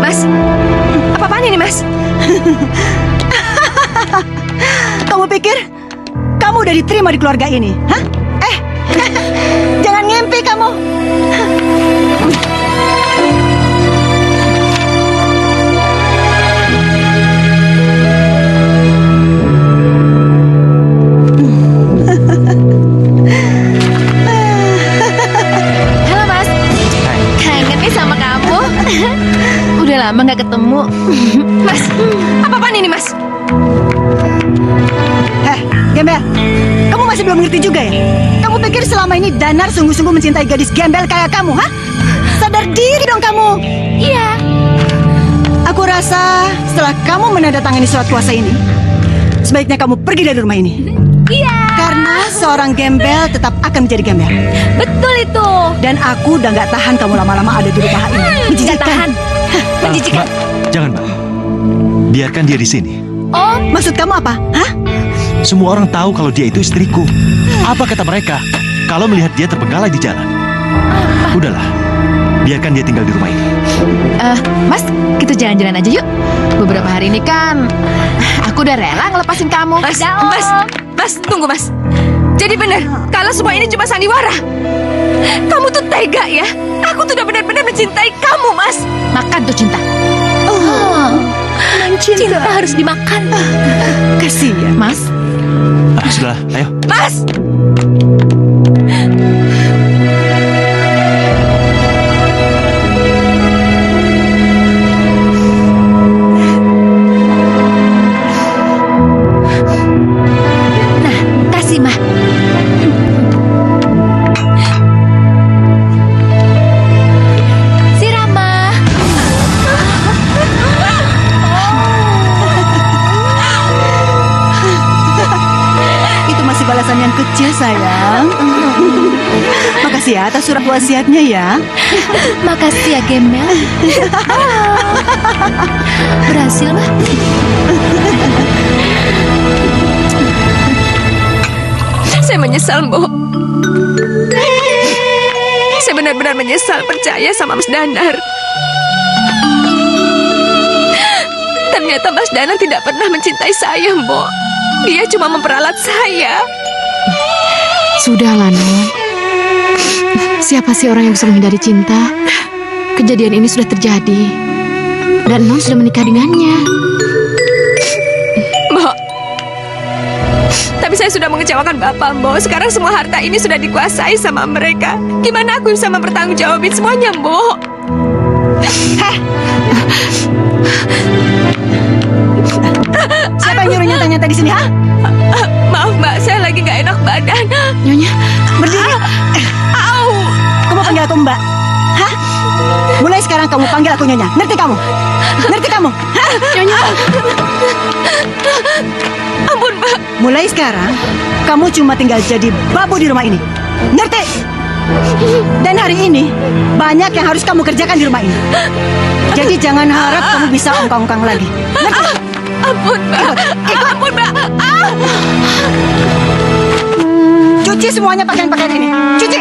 Mas, apa-apaan ini, Mas? Kamu pikir kamu udah diterima di keluarga ini? Hah? Jangan ngimpi kamu. Halo Mas. Kangen nih sama kamu. Udah lama nggak ketemu. Mas, apa-apaan ini, Mas? Gembel, kamu masih belum ngerti juga ya? Kamu pikir selama ini Danar sungguh-sungguh mencintai gadis gembel kayak kamu, hah? Sadar diri dong kamu. Iya. Aku rasa setelah kamu menandatangani surat kuasa ini, sebaiknya kamu pergi dari rumah ini. Iya. Karena seorang gembel tetap akan menjadi gembel. Betul itu. Dan aku udah nggak tahan kamu lama-lama ada di rumah ini. Nggak Menjijikan. tahan. Menjijikan. Mbak, jangan, Mbak. Biarkan dia di sini. Oh, maksud kamu apa? Hah? Semua orang tahu kalau dia itu istriku. Apa kata mereka? kalau melihat dia terbengkalai di jalan. Udahlah, biarkan dia tinggal di rumah ini. Mas, kita jalan-jalan aja yuk. Beberapa hari ini kan aku udah rela ngelepasin kamu. Mas, tunggu Mas. Jadi benar, kalau semua ini cuma sandiwara. Kamu tuh tega ya. Aku tuh udah benar-benar mencintai kamu, Mas. Makan tuh cinta. Cinta harus dimakan. Kasihan. Mas, Sudahlah, ayo. Mas! Nah, kasih mah. Si Rama. Itu masih balasan yang kecil, sayang. Makasih ya atas surat wasiatnya ya. Makasih ya, Gembel. Berhasil mah. Saya menyesal, Mbok. Saya benar-benar menyesal percaya sama Mas Danar. Ternyata Mas Danar tidak pernah mencintai saya, Mbok. Dia cuma memperalat saya. sudahlah Non. Siapa sih orang yang bisa menghindari cinta? Kejadian ini sudah terjadi. Dan Non sudah menikah dengannya. Mbok. Tapi saya sudah mengecewakan Bapak, Mbok. Sekarang semua harta ini sudah dikuasai sama mereka. Gimana aku bisa mempertanggungjawabin semuanya, Mbok? Siapa yang nyuruh nyata-nyata di sini, ha? Maaf, Mbak. Saya lagi nggak enak badan. Nyonya, Berdiri. Au! Kamu panggil aku Mbak. Hah? Mulai sekarang kamu panggil aku Nyonya. Ngerti kamu? Ngerti kamu? Hah? Nyonya. Ampun, Mbak. Mulai sekarang, kamu cuma tinggal jadi babu di rumah ini. Ngerti? Dan hari ini, banyak yang harus kamu kerjakan di rumah ini. Jadi jangan harap kamu bisa ongkang-ongkang lagi. Ngerti? Ampun, Mbak. Ampun, Mbak. Ah! Cuci semuanya pakaian-pakaian ini. Cuci.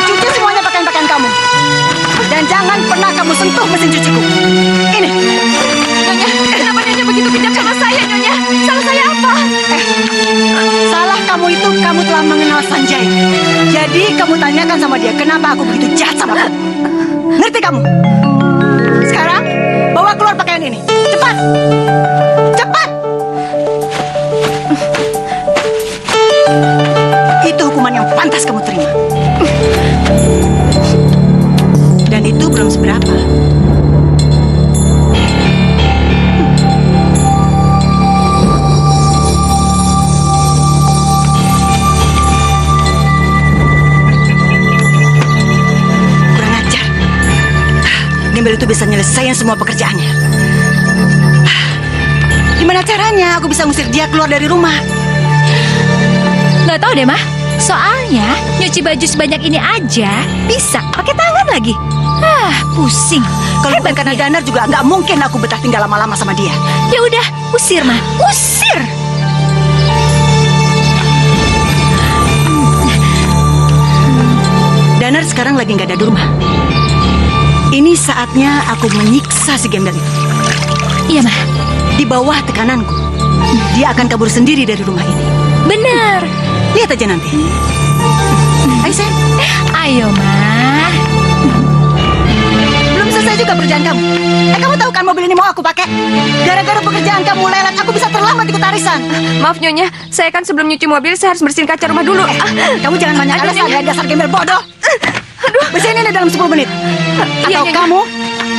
Cuci semuanya pakaian-pakaian kamu. Dan jangan pernah kamu sentuh mesin cuciku. Ini. Nyonya, kenapa Nyonya begitu kejam sama saya, Nyonya? Salah saya apa? Salah kamu itu kamu telah mengenal Sanjay. Jadi kamu tanyakan sama dia kenapa aku begitu jahat sama kamu. Ngerti kamu? Sekarang bawa keluar pakaian ini. Cepat. Cepat. Itu hukuman yang pantas kamu terima. Dan itu belum seberapa. Gembel itu bisa nyelesain semua pekerjaannya. Gimana caranya aku bisa ngusir dia keluar dari rumah? Nggak tahu deh, Mah. Soalnya nyuci baju sebanyak ini aja bisa pakai tangan lagi. Pusing. Kalau bukan karena Danar juga nggak mungkin aku betah tinggal lama-lama sama dia. Ya udah, usir, Mah. Usir. Danar sekarang lagi nggak ada di rumah. Ini saatnya aku menyiksa si gembel itu. Iya, Mah. Di bawah tekananku, dia akan kabur sendiri dari rumah ini. Bener. Lihat aja nanti. Ayo, sayang. Ayo, Mah. Belum selesai juga pekerjaan kamu. Kamu tahu kan mobil ini mau aku pakai? Gara-gara pekerjaan kamu lelet, aku bisa terlambat ikut arisan. Maaf, Nyonya. Saya kan sebelum nyuci mobil, saya harus bersihin kaca rumah dulu. Kamu jangan banyak alasan ya, dasar gembel bodoh. Bersihin ini dalam 10 menit. Iya, Atau Nyonya. kamu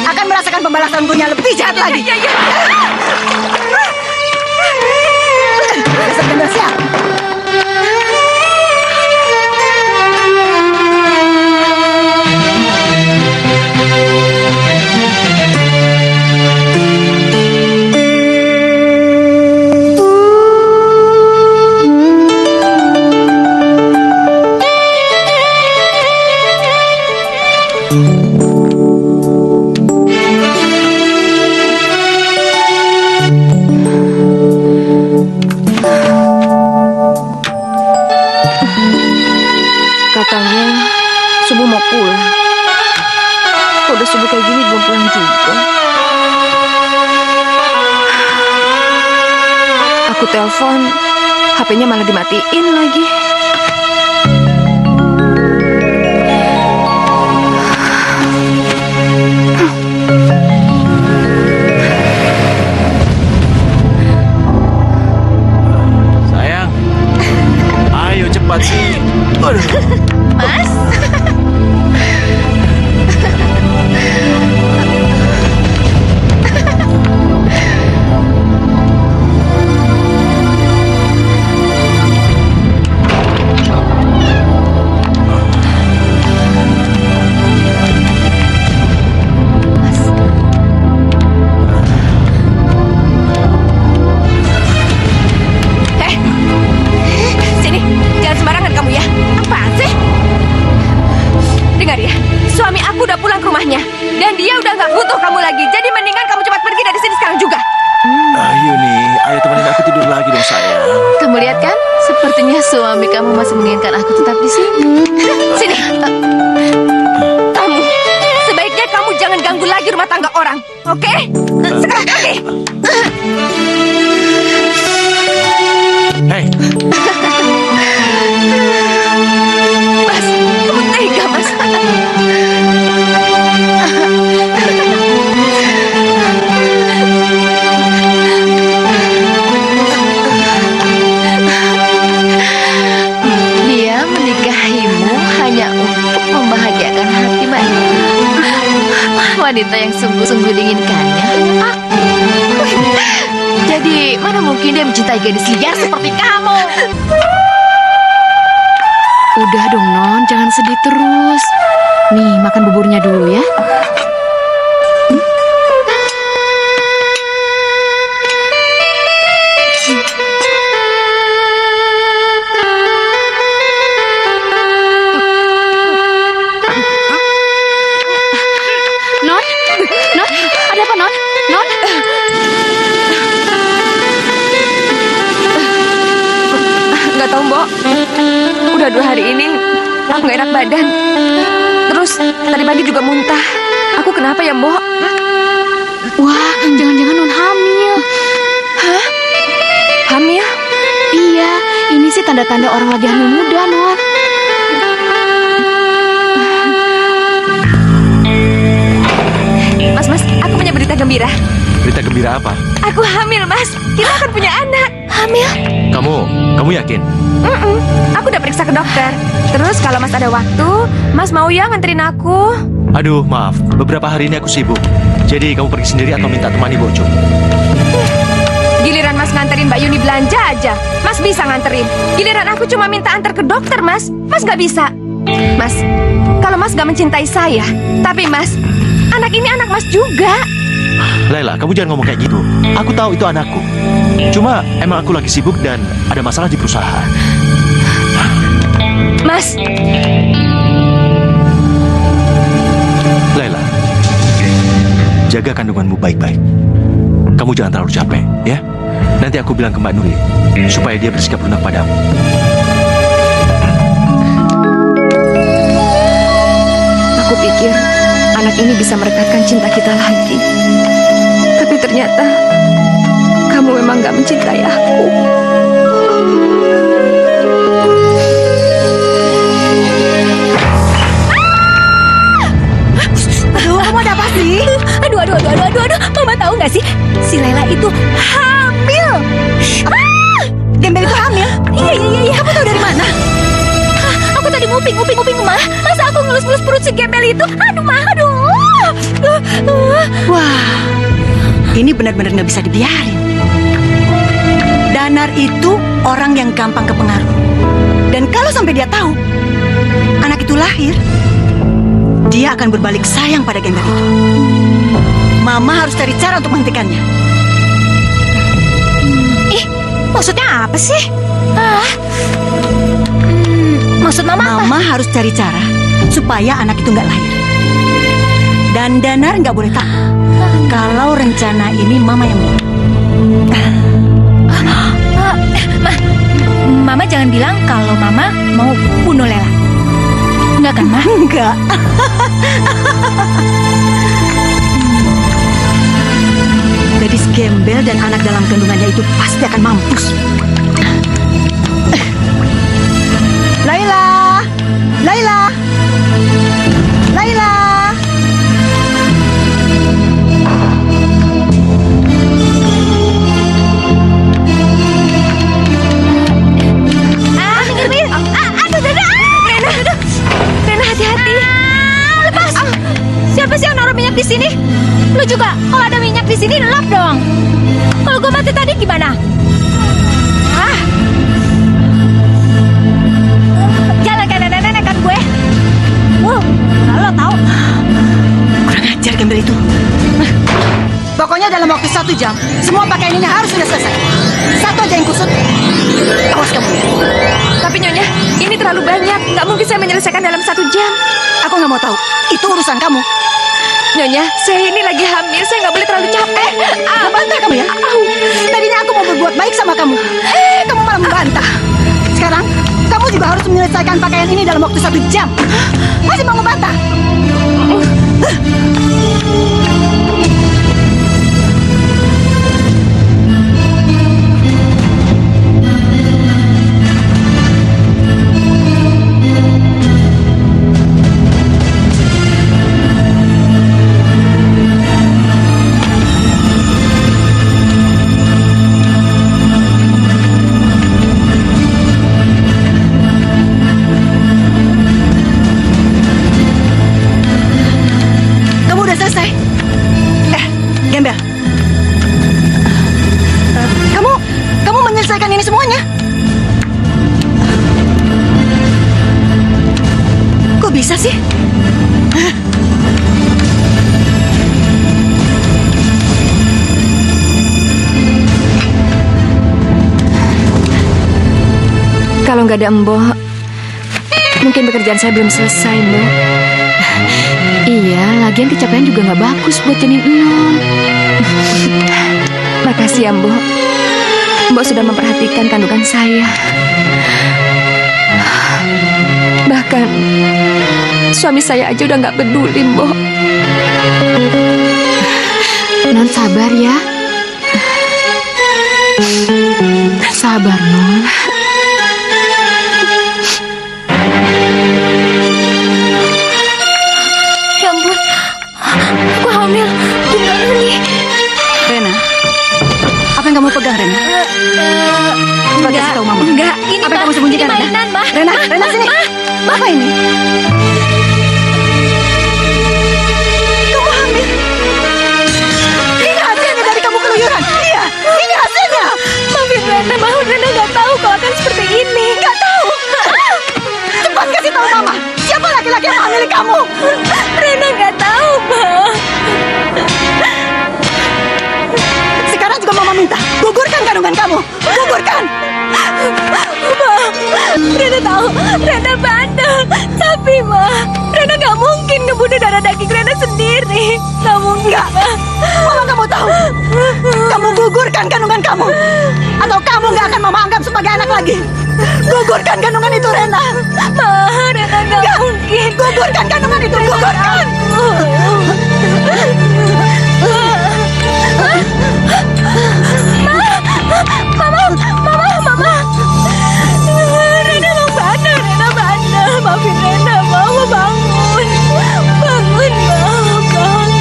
akan merasakan pembalasanku yang lebih jahat lagi. Iya, iya. Dasar gembel siap. subuh-subuh kayak gini belum pulang juga. Aku telepon, HP-nya malah dimatiin lagi. Sayang, ayo cepat sih. Mas? Sini, jangan sembarangan kamu ya. Apaan sih? Dengar ya, suami aku udah pulang ke rumahnya. Dan dia udah nggak butuh kamu lagi. Jadi mendingan kamu cepat pergi dari sini sekarang juga. Ayo nih, ayo temenin aku tidur lagi dong sayang. Kamu lihat kan? Sepertinya suami kamu masih menginginkan aku tetap di sini. Sini. Kamu, sebaiknya kamu jangan ganggu lagi rumah tangga orang. Oke? Sekarang pergi. Hei, Mas, kamu tega, Mas. Dia menikahimu hanya untuk membahagiakan hati wanita yang sungguh-sungguh diinginkannya hanya aku. Jadi mana mungkin dia mencintai gadis liar seperti kamu? Udah dong Non, jangan sedih terus. Nih, makan buburnya dulu ya. Non, ada apa Non? Non? Nggak tahu, Mbok. Udah 2 hari ini aku nggak enak badan. Terus tadi pagi juga muntah. Aku kenapa ya, Mbok? Wah, jangan-jangan Non hamil. Hah? Hamil? Iya, ini sih tanda-tanda orang lagi hamil muda, Non. Mas, aku punya berita gembira. berita gembira apa? Aku hamil, Mas. Kita akan punya anak. Hamil? Kamu yakin? Aku udah periksa ke dokter. Terus kalau Mas ada waktu, Mas mau ya nganterin aku? Aduh, maaf. Beberapa hari ini aku sibuk. Jadi kamu pergi sendiri atau minta temani Bojo? Giliran Mas nganterin Mbak Yuni belanja aja, Mas bisa nganterin. Giliran aku cuma minta antar ke dokter, Mas nggak bisa. Mas, kalau Mas nggak mencintai saya, tapi Mas, anak ini anak Mas juga. Laila, kamu jangan ngomong kayak gitu. Aku tahu itu anakku. Cuma emang aku lagi sibuk dan ada masalah di perusahaan. Mas, Laila, jaga kandunganmu baik-baik. Kamu jangan terlalu capek, ya. Nanti aku bilang ke Mbak Nuri supaya dia bersikap lunak padamu. aku pikir anak ini bisa merekatkan cinta kita lagi. Tapi ternyata kamu memang gak mencintai aku. Aduh, kamu ada apa sih? Aduh. Mama tahu nggak sih? Si Laila itu hamil. Gembel itu hamil? Iya. Kamu tahu dari mana? Aku tadi nguping, Ma. Masa aku ngelus-ngelus perut si Gembel itu? Aduh. Wah, ini benar-benar nggak bisa dibiarin. Danar itu orang yang gampang kepengaruh. Dan kalau sampai dia tahu anak itu lahir, dia akan berbalik sayang pada Gembel itu. Mama harus cari cara untuk menghentikannya. Maksudnya apa sih? Maksud Mama apa? Mama harus cari cara supaya anak itu nggak lahir. Dan Danar nggak boleh tahu kalau rencana ini Mama yang buat. Mama jangan bilang kalau Mama mau bunuh Lela. Enggak kan, Ma? Enggak. gadis gembel dan anak dalam kandungannya itu pasti akan mampus. Laila! Laila! Laila! Rena, hati-hati. Lepas. Siapa sih yang naruh minyak di sini? Lu juga. Kalau ada minyak di sini, lap dong. Kalau gue mati tadi gimana? Jalan kayak nenek-nenek kan gue. Lo tahu? Kurang ajar gembel itu. Pokoknya dalam waktu 1 jam, semua pakaian ini harus sudah selesai. Satu aja yang kusut. Awas kamu ya. Tapi Nyonya, ini terlalu banyak. Nggak mungkin saya menyelesaikan dalam 1 jam. Aku nggak mau tahu. Itu urusan kamu. Nyonya, saya ini lagi hamil. Saya nggak boleh terlalu capek. Membantah kamu ya? Tadinya aku mau berbuat baik sama kamu. Kamu malah membantah. Sekarang, kamu juga harus menyelesaikan pakaian ini dalam waktu 1 jam. Masih mau membantah? Kamu menyelesaikan ini semuanya? Kok bisa sih? Kalau nggak ada Mbok, mungkin pekerjaan saya belum selesai, Mbok. Iya, lagian kecapean juga nggak bagus buat janin non. Makasih ya, Mbok. Mbok sudah memperhatikan kandungan saya. Bahkan suami saya aja udah nggak peduli, Mbok. Non sabar ya. Sabar, Non. Ya ampun, aku hamil. Gimana nih? Rena, apa yang kamu pegang, Rena? Coba kasih tahu Mama. Enggak, ini apa yang kamu sembunyikan, ini mainan, Ma. Rena, Rena sini. Apa ini? Kamu hamil. Ini hasilnya dari kamu keluyuran. Iya, ini hasilnya. Maafin Rena, Rena nggak tahu kalau akan seperti ini. Nggak tahu. Cepat kasih tahu Mama. Siapa laki-laki yang hamil kamu? Rena nggak tahu, Ma. Sekarang juga Mama minta, gugurkan kandungan kamu. Gugurkan. Ma, Rena tahu, Rena bandel. Tapi, Ma, Rena nggak mungkin ngebunuh darah daging Rena sendiri. Nggak mungkin, Ma. Mama kamu tahu, kamu gugurkan kandungan kamu. Atau kamu nggak akan Mama anggap sebagai anak lagi. Gugurkan kandungan itu, Rena. Ma, Rena nggak mungkin. Gugurkan kandungan itu, gugurkan. Mama. Rena mau bandel, Rena bandel. Maafin Rena, Mama bangun. Bangun, Mama, bangun.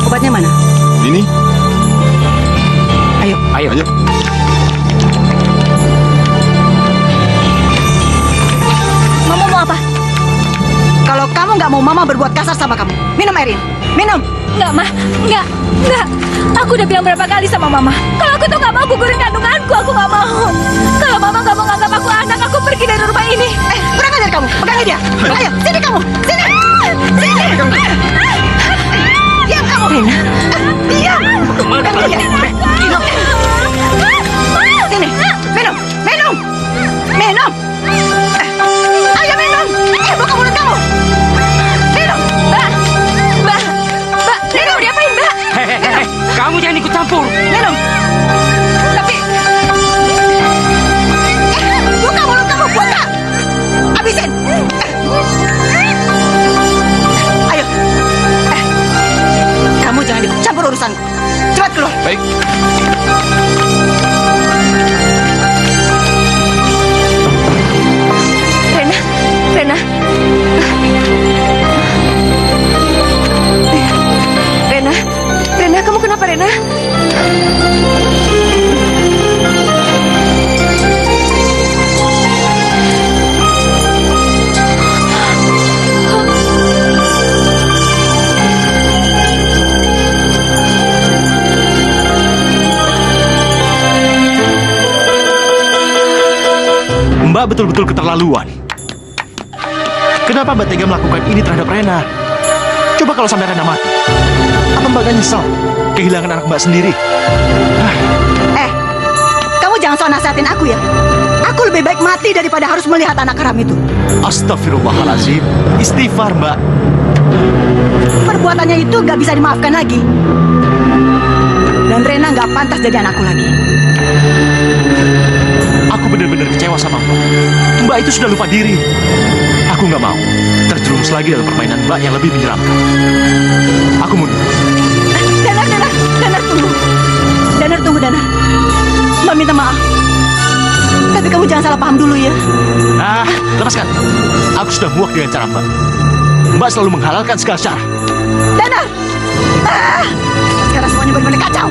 Obatnya mana? Ini. Ayo. Ayo. Mama mau apa? Kalau kamu nggak mau Mama berbuat kasar sama kamu, minum air ini. Minum. Nggak, Ma. Nggak. Aku udah bilang berapa kali sama Mama. Kalau aku tuh nggak mau gugurin kandunganku, aku nggak mau. Kalau Mama nggak mau nganggap aku anak, aku pergi dari rumah ini. Kurang ajar kamu. Pegang dia. Ayo, sini kamu. Sini. Sini. Diam kamu. Rena. Diam. Pegang dia. Minum. Sini. Minum. Minum. Minum. Ayo minum. Buka mulut kamu. Minum. Mbak, Rena mau diapain, Mbak? Hehehe, kamu jangan ikut campur. Minum. Tapi buka mulut kamu, buka. Habisin. urusanku. Cepat keluar. Baik. Rena, Rena. Rena, Rena, kamu kenapa, Rena? Mbak betul-betul keterlaluan. Kenapa Mbak tega melakukan ini terhadap Rena? Coba kalau sampai Rena mati, apa Mbak gak nyesal kehilangan anak Mbak sendiri? Kamu jangan so nasihatin aku ya. Aku lebih baik mati daripada harus melihat anak haram itu. Astagfirullahaladzim. Istighfar, Mbak. Perbuatannya itu gak bisa dimaafkan lagi. Dan Rena gak pantas jadi anakku lagi. Aku benar-benar kecewa sama Mbak. Mbak itu sudah lupa diri. Aku nggak mau terjerumus lagi dalam permainan Mbak yang lebih menyeramkan. Aku mundur. Danar, tunggu. Danar. Mbak minta maaf. Tapi kamu jangan salah paham dulu ya. Lepaskan. Aku sudah muak dengan cara Mbak. Mbak selalu menghalalkan segala cara. Danar! Sekarang semuanya benar-benar kacau.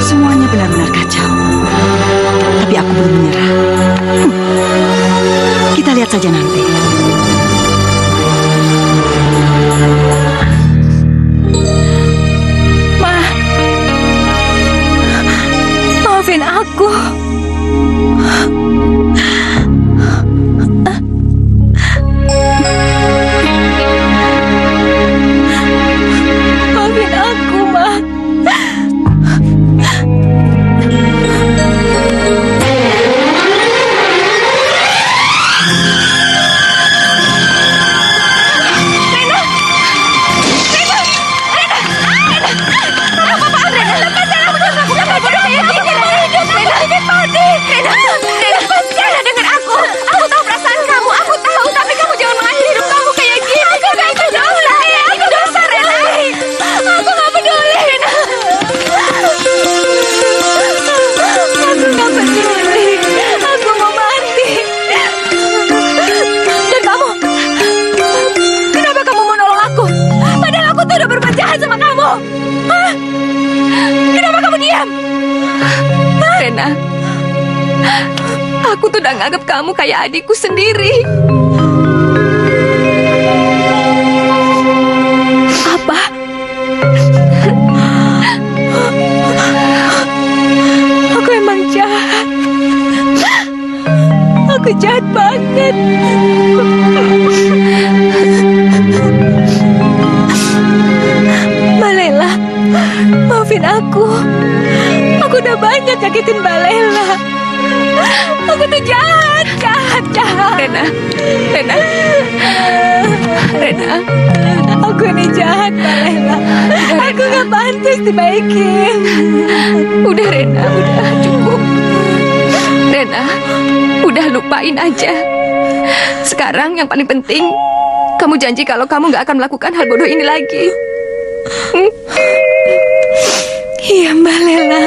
Semuanya benar-benar kacau. Tapi aku belum menyerah. Kita lihat saja nanti. Ma, maafin aku. Maafin aku, Ma. Rena, aku tuh udah nganggap kamu kayak adikku sendiri. Apa? Aku emang jahat. Aku jahat banget. Mbak Lela, maafin aku. Aku udah banyak nyakitin Mbak Lela. Aku tuh jahat. Rena. Aku ini jahat, Mbak Lela. Aku gak pantas dibaikin. Udah Rena, udah cukup. Rena, udah lupain aja. Sekarang yang paling penting, kamu janji kalau kamu gak akan melakukan hal bodoh ini lagi. Iya, Mbak Lela.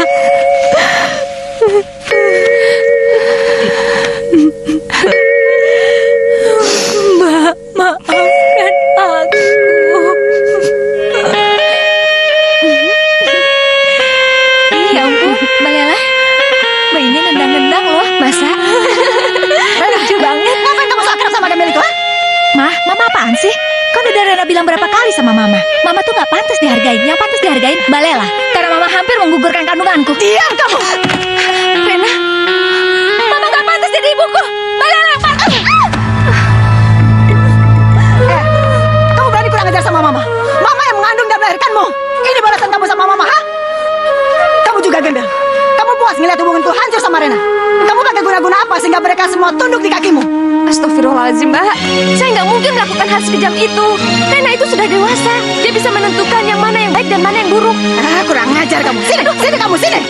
Mbak, maafkan aku. Ya ampun, Mbak Lela, bayinya nendang-nendang loh. Masa? Lucu banget. Ngapain kamu sakrab sama Gembel itu, ha? Mama apaan sih? Kan udah Rena bilang berapa kali sama Mama. Mama tuh gak pantas dihargain. Yang pantas dihargain Mbak Lela. Karena Mama hampir menggugurkan kandunganku. Diam kamu! Rena, Mama gak pantas jadi ibuku. Mbak Lela yang pantas. Kamu berani kurang ajar sama Mama. Mama yang mengandung dan melahirkanmu. Ini balasan kamu sama Mama, ha? Kamu juga Gembel. Kamu puas ngeliat hubunganku hancur sama Rena. Kamu pakai guna-guna apa sehingga mereka semua tunduk di kakimu? Astagfirullahaladzim, Mbak. Saya nggak mungkin melakukan hal sekejam itu. Rena itu sudah dewasa. Dia bisa menentukan yang mana yang baik dan mana yang buruk. Kurang ngajar kamu. Sini kamu, sini.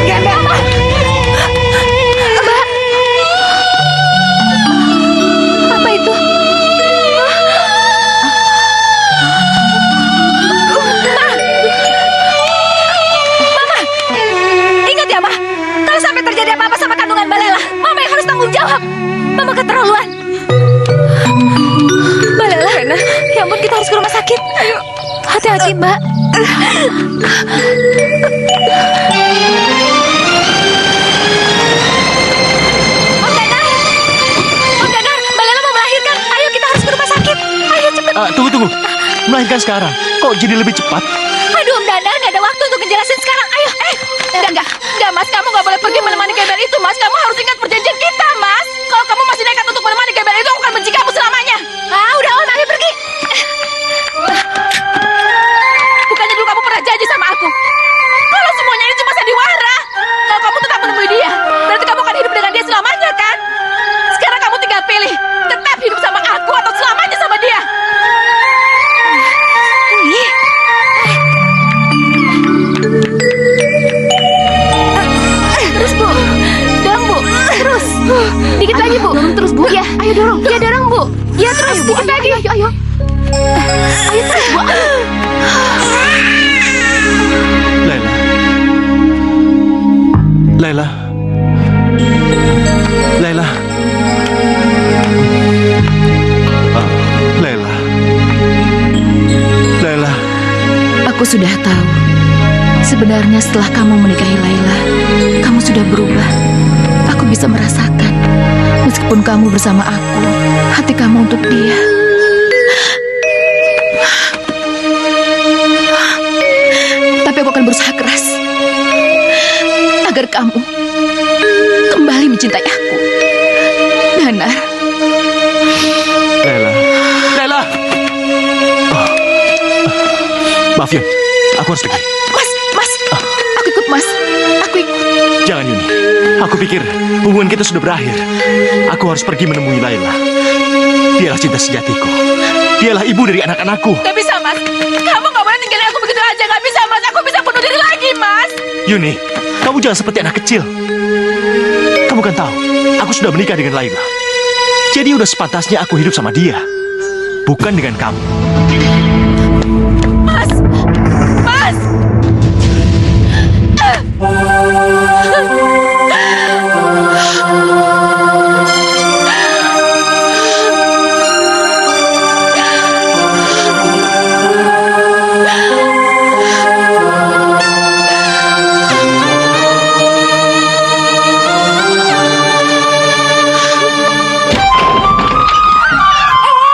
Gembel. Mbak. Jawab. Mama keterlaluan. Mbak Lela. Rena. Ya ampun, kita harus ke rumah sakit. Ayo. Hati-hati, Mbak. Om Danar. Om Danar, Mbak Lela mau melahirkan. Ayo, kita harus ke rumah sakit. Ayo, cepet. Tunggu. Melahirkan sekarang. Kok jadi lebih cepat? Aduh, Om Danar, nggak ada waktu untuk ngejelasin sekarang. Ayo. Enggak, Mas. Kamu nggak boleh pergi menemani gembel itu, Mas. Kamu harus ingat perjanjian kita, Mas. Kalau kamu masih nekat untuk menemani gembel itu, aku akan benci kamu selamanya. Udah, Om, ayo pergi. Bukannya dulu kamu pernah janji sama aku kalau semuanya ini cuma sandiwara. Kalau kamu tetap menemui dia, berarti kamu akan hidup dengan dia selamanya, kan? Sekarang kamu tinggal pilih, tetap hidup sama aku atau selamanya sama dia. Terus, Bu. Dorong, Bu. Terus. Dikit lagi, Bu. Dorong terus, Bu. Ya, ayo dorong. Ya, dorong, Bu. Ya, terus. Ayo, dikit lagi. Ayo. Ayo terus, Bu. Laila. Laila. Laila. Aku sudah tahu. Sebenarnya setelah kamu menikahi Laila, kamu sudah berubah. Aku bisa merasakan. Meskipun kamu bersama aku, hati kamu untuk dia. Tapi aku akan berusaha keras agar kamu kembali mencintai aku. Danar. Laila. Maaf, Yun. Aku harus pergi. Mas. Aku ikut, Mas. Aku ikut. Jangan, Yuni. Aku pikir hubungan kita sudah berakhir. Aku harus pergi menemui Laila. Dialah cinta sejatiku. Dialah ibu dari anak-anakku. Gak bisa, Mas. Kamu gak boleh tinggalin aku begitu aja. Gak bisa, Mas. Aku bisa bunuh diri lagi, Mas. Yuni, kamu jangan seperti anak kecil. Kamu kan tahu, aku sudah menikah dengan Laila. Jadi udah sepantasnya aku hidup sama dia. Bukan dengan kamu. Mas.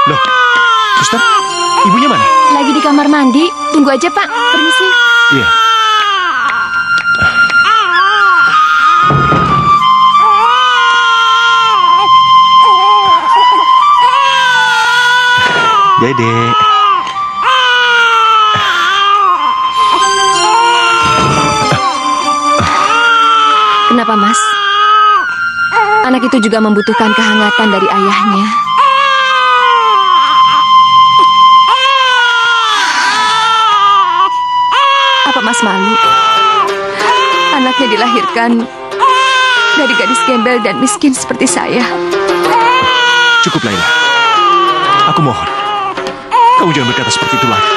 Loh, suster, ibunya mana? Lagi di kamar mandi. Tunggu aja, Pak. Permisi. Iya. Dede. Kenapa, Mas? Anak itu juga membutuhkan kehangatan dari ayahnya. Apa Mas malu? Anaknya dilahirkan dari gadis gembel dan miskin seperti saya. Cukup, Laila. Aku mohon, kamu jangan berkata seperti itu lagi.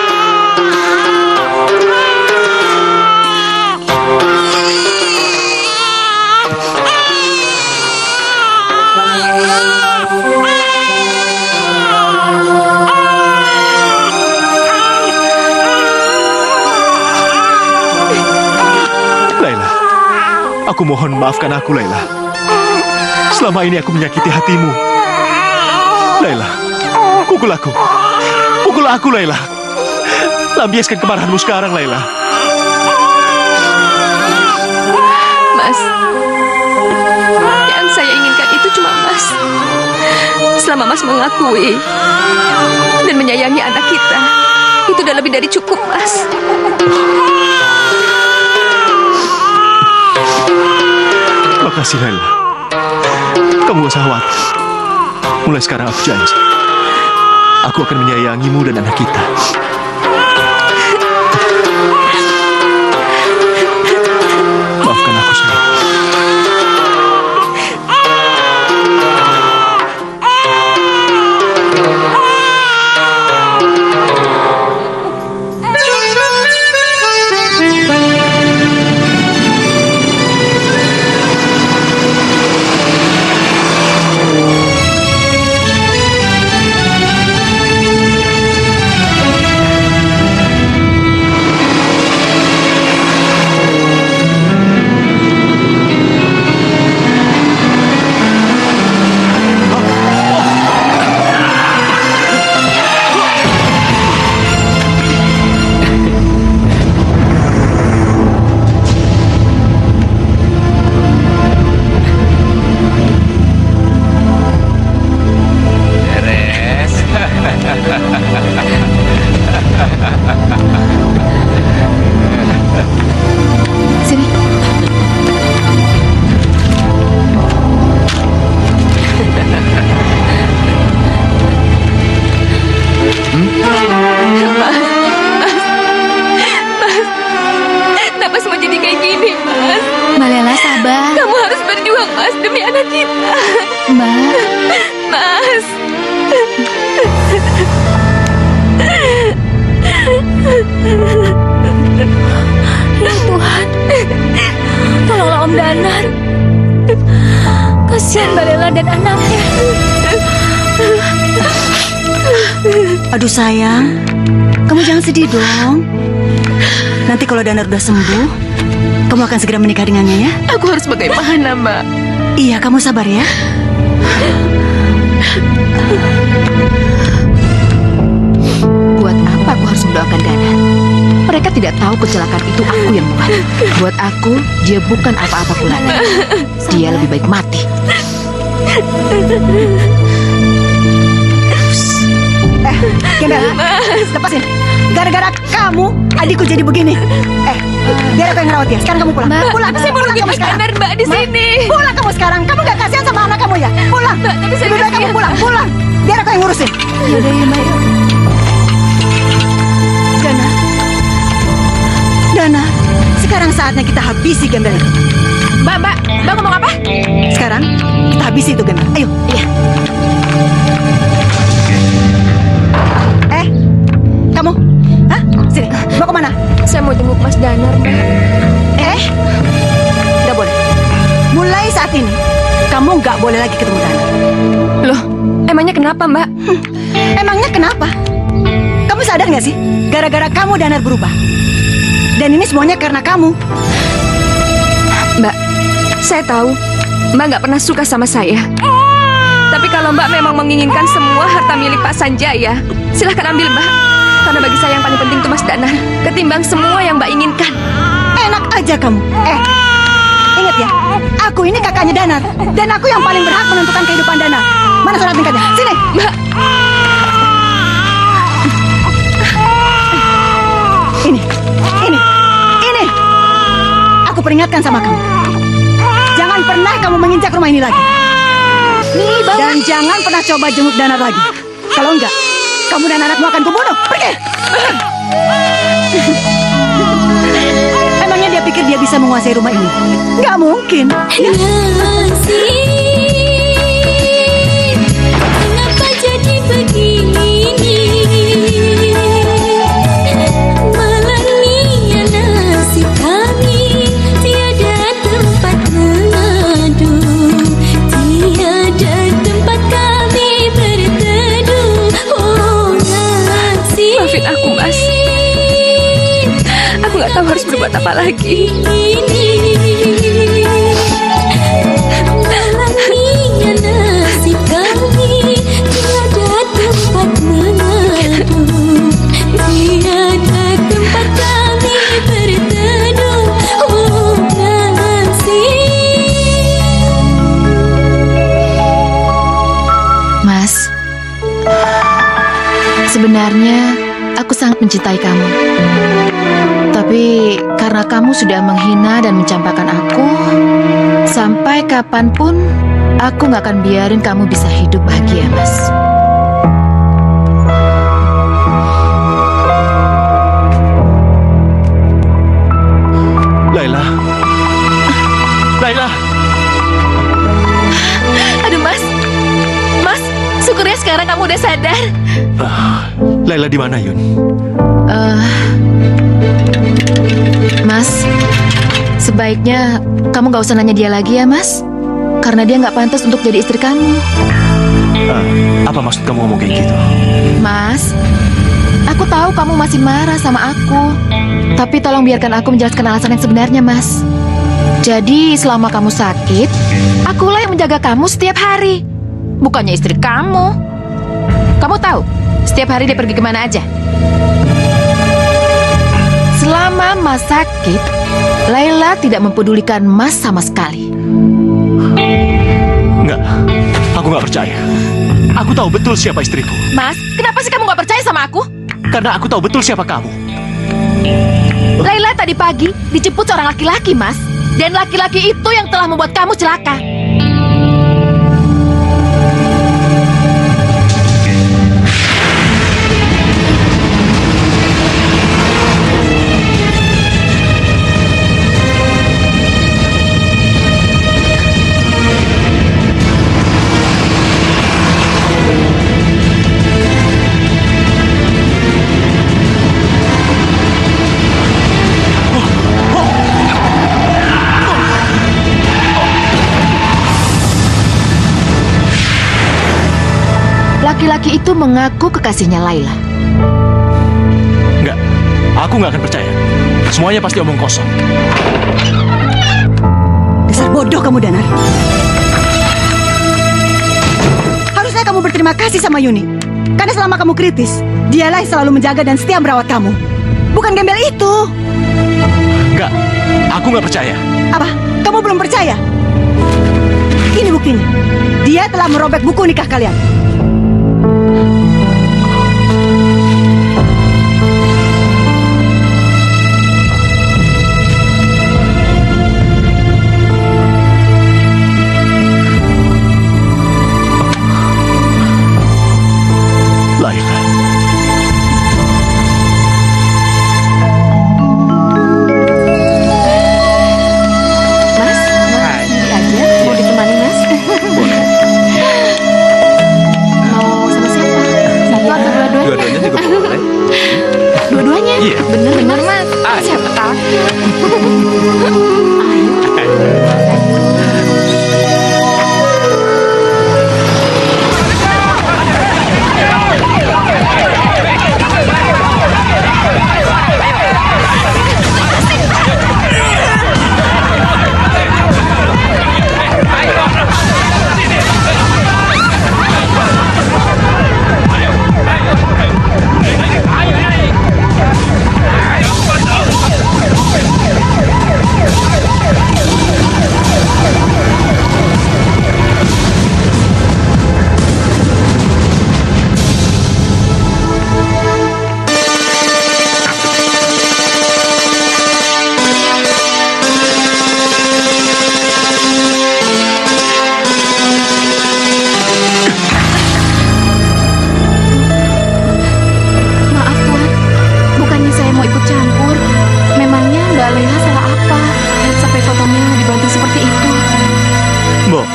Laila, aku mohon maafkan aku, Laila. Selama ini aku menyakiti hatimu. Laila, pukul aku. Pukul aku, Laila. Lampiaskan kemarahanmu sekarang, Laila. Mas, yang saya inginkan itu cuma Mas. Selama Mas mengakui dan menyayangi anak kita, itu udah lebih dari cukup, Mas. Makasih, Laila. Kamu gak usah khawatir. Mulai sekarang aku janji, aku akan menyayangimu dan anak kita. Maafkan aku, sayang. Mbak. Mas. Ya Tuhan, tolonglah Om Danar. Kasihan Mbak Lela dan anaknya. Aduh sayang, kamu jangan sedih dong. Nanti kalau Danar udah sembuh, kamu akan segera menikah dengannya ya. Aku harus bagaimana, Mbak? Iya, kamu sabar ya. Buat apa aku harus mendoakan Danar? Mereka tidak tahu kecelakaan itu aku yang buat. Buat aku, dia bukan apa-apa pula. Dia lebih baik mati. Gembel, lepasin. Gara-gara kamu, adikku jadi begini. Biar aku yang ngerawat dia. Sekarang kamu pulang. Pulang, Saya mau kamu lebih Danar, Mbak, di sini. Pulang kamu sekarang. Kamu gak kasihan sama anak kamu ya? Pulang. Tapi saya Lebih baik kamu kasihan. pulang. Biar aku yang ngurusin. Yaudah ya, Mbak. Dana, sekarang saatnya kita habisi gembel itu. Mbak ngomong apa? Sekarang kita habisi itu gembel. Ayo. Iya. Kamu? Hah? Sini. Mau kemana? Saya mau jenguk Mas Danar, Mbak. Nggak boleh. Mulai saat ini, kamu nggak boleh lagi ketemu Dana. Loh, emangnya kenapa, Mbak? Emangnya kenapa? Kamu sadar nggak sih? Gara-gara kamu Danar berubah. Dan ini semuanya karena kamu. Mbak, saya tahu Mbak nggak pernah suka sama saya. Tapi kalau Mbak memang menginginkan semua harta milik Pak Sanjaya, silahkan ambil, Mbak. Karena bagi saya yang paling penting itu Mas Danar, ketimbang semua yang Mbak inginkan. Enak aja kamu. Ingat ya, aku ini kakaknya Danar. Dan aku yang paling berhak menentukan kehidupan Danar. Mana surat nikahnya? Sini. Mbak, Ini. Aku peringatkan sama kamu. Jangan pernah kamu menginjak rumah ini lagi. nih bawa. Dan jangan pernah coba jenguk Danar lagi. Kalau enggak, kamu dan anakmu akan kubunuh. Pergi. Emangnya dia pikir dia bisa menguasai rumah ini? Nggak mungkin. Kenapa jadi begini? Malangnya nasib kami, tiada tempat mengadu, tiada tempat kami berteduh. Oh nasib. Maafin aku, Mas. Aku nggak tahu harus berbuat apa lagi. Malangnya nasib kami, tiada tempat mengadu, tiada tempat kami berteduh. Oh nasib. Mas, sebenarnya aku sangat mencintai kamu. Tapi karena kamu sudah menghina dan mencampakkan aku, sampai kapanpun aku nggak akan biarin kamu bisa hidup bahagia, Mas. Laila. Laila. Aduh, Mas. Mas, syukurnya sekarang kamu udah sadar. Laila di mana, Yun? Mas, sebaiknya kamu nggak usah nanya dia lagi ya, Mas. Karena dia nggak pantas untuk jadi istri kamu. Apa maksud kamu ngomong kayak gitu? Mas, aku tahu kamu masih marah sama aku. Tapi tolong biarkan aku menjelaskan alasan yang sebenarnya, Mas. Jadi selama kamu sakit, akulah yang menjaga kamu setiap hari. Bukannya istri kamu. Kamu tahu, setiap hari dia pergi kemana aja? Selama Mas sakit, Laila tidak mempedulikan Mas sama sekali. Enggak, aku nggak percaya. Aku tahu betul siapa istriku. Mas, kenapa sih kamu nggak percaya sama aku? Karena aku tahu betul siapa kamu. Laila tadi pagi dijemput seorang laki-laki, Mas. Dan laki-laki itu yang telah membuat kamu celaka. Laki-laki itu mengaku kekasihnya Laila. Enggak, aku nggak akan percaya. Semuanya pasti omong kosong. Dasar bodoh kamu, Danar. Harusnya kamu berterima kasih sama Yuni. Karena selama kamu kritis, dialah yang selalu menjaga dan setia merawat kamu. Bukan gembel itu. Enggak, aku nggak percaya. Apa? Kamu belum percaya? Ini buktinya. Dia telah merobek buku nikah kalian. Laila. Mas, ini aja. Mau ditemani, Mas? Boleh. Mau sama siapa? Satu atau dua-duanya? Dua-duanya juga boleh. Dua-duanya? Iya. Bener Mas. Ayo. Siapa tahu. Maaf, Tuan. Bukannya saya mau ikut campur. Memangnya Mbak Laila salah apa? Sampai fotonya dibanting seperti itu. Mbok,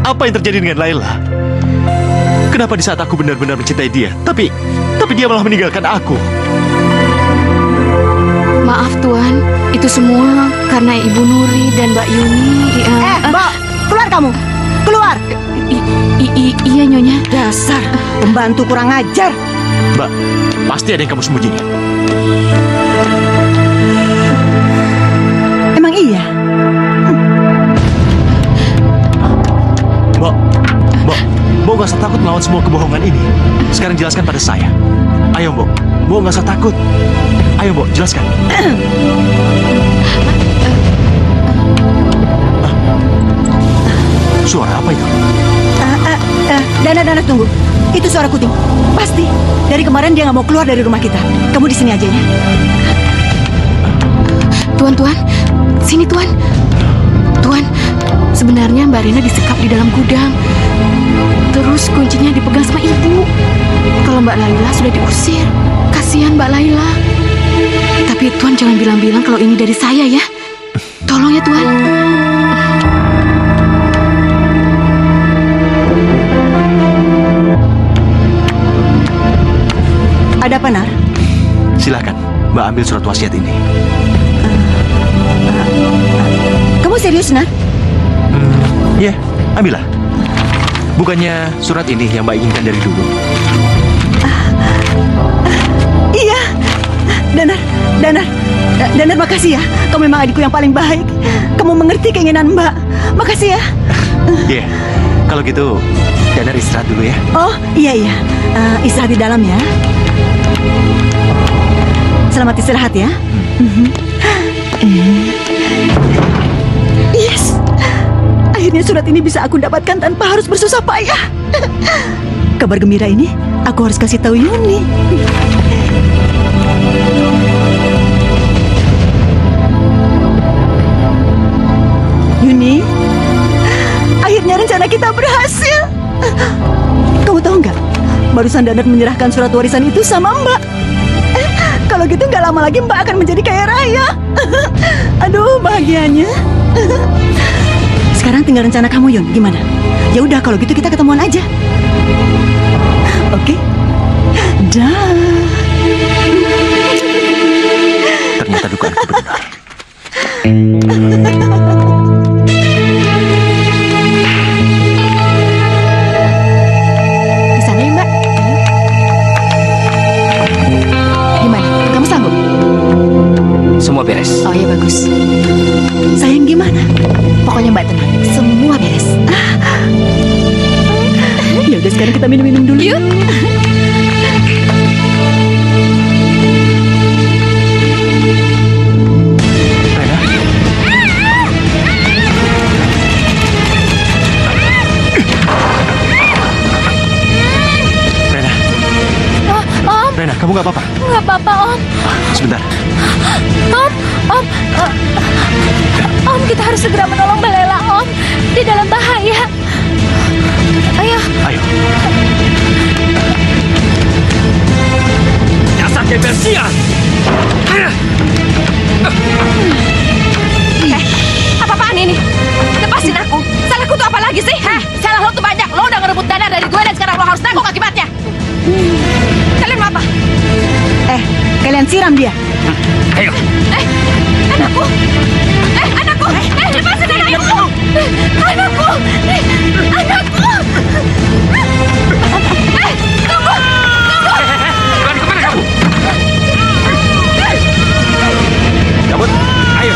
apa yang terjadi dengan Laila? Kenapa di saat aku benar-benar mencintai dia, tapi dia malah meninggalkan aku? Maaf, Tuan. Itu semua karena Ibu Nuri dan Mbak Yuni. Mbak, keluar kamu. Keluar. Iya, Nyonya. Dasar pembantu kurang ajar. Mbak, pasti ada yang kamu sembunyiin. Emang iya? Mbok gak usah takut melawan semua kebohongan ini. Sekarang jelaskan pada saya. Ayo, Mbok gak usah takut. Ayo, Mbok, jelaskan. Suara apa itu? Dana, tunggu. Itu suara kuting. Pasti. Dari kemarin dia nggak mau keluar dari rumah kita. Kamu di sini aja ya. Tuan, sini Tuan. Tuan, sebenarnya Mbak Rina disekap di dalam gudang. Terus kuncinya dipegang sama ibu. Kalau Mbak Laila sudah diusir, kasihan Mbak Laila. Tapi Tuan jangan bilang-bilang kalau ini dari saya ya. Tolong ya Tuan. Ada apa, Nar? Silakan, Mbak ambil surat wasiat ini. Kamu serius, Nar? Iya, ambillah. Bukannya surat ini yang Mbak inginkan dari dulu? Iya. Danar, makasih ya. Kamu memang adikku yang paling baik. Kamu mengerti keinginan Mbak. Makasih ya. Iya, kalau gitu Danar istirahat dulu ya. Oh, iya. Istirahat di dalam ya. Selamat istirahat ya. Yes. Akhirnya surat ini bisa aku dapatkan tanpa harus bersusah payah. Kabar gembira ini aku harus kasih tahu Yuni. Yuni, akhirnya rencana kita berhasil. Kamu tahu nggak? Barusan Danar menyerahkan surat warisan itu sama Mbak. Kalau gitu nggak lama lagi Mbak akan menjadi kaya raya. Aduh, bahagianya. Sekarang tinggal rencana kamu, Yun. Gimana? Ya udah, kalau gitu kita ketemuan aja. Oke? Dah. Ternyata dugaanku benar. sekarang kita minum-minum dulu. Yuk. Rena, kamu nggak apa-apa? Nggak apa-apa, Om. Sebentar. Om, kita harus segera menolong Mbak Lela, Om. Di dalam bahaya. Ayo. Ayo. Dasar gembel sial! Apa-apaan ini? Lepasin aku. Salahku tuh apa lagi sih? Salah lo tuh banyak. Lo udah ngerebut Dana dari gue dan sekarang lo harus tanggung akibatnya. Kalian mau apa? Kalian siram dia. Ayo. Anakku. Anakku. Lepasin anakku. Anakku. Anakku. Tunggu. Lari kemana kamu? Cabut. Ayo.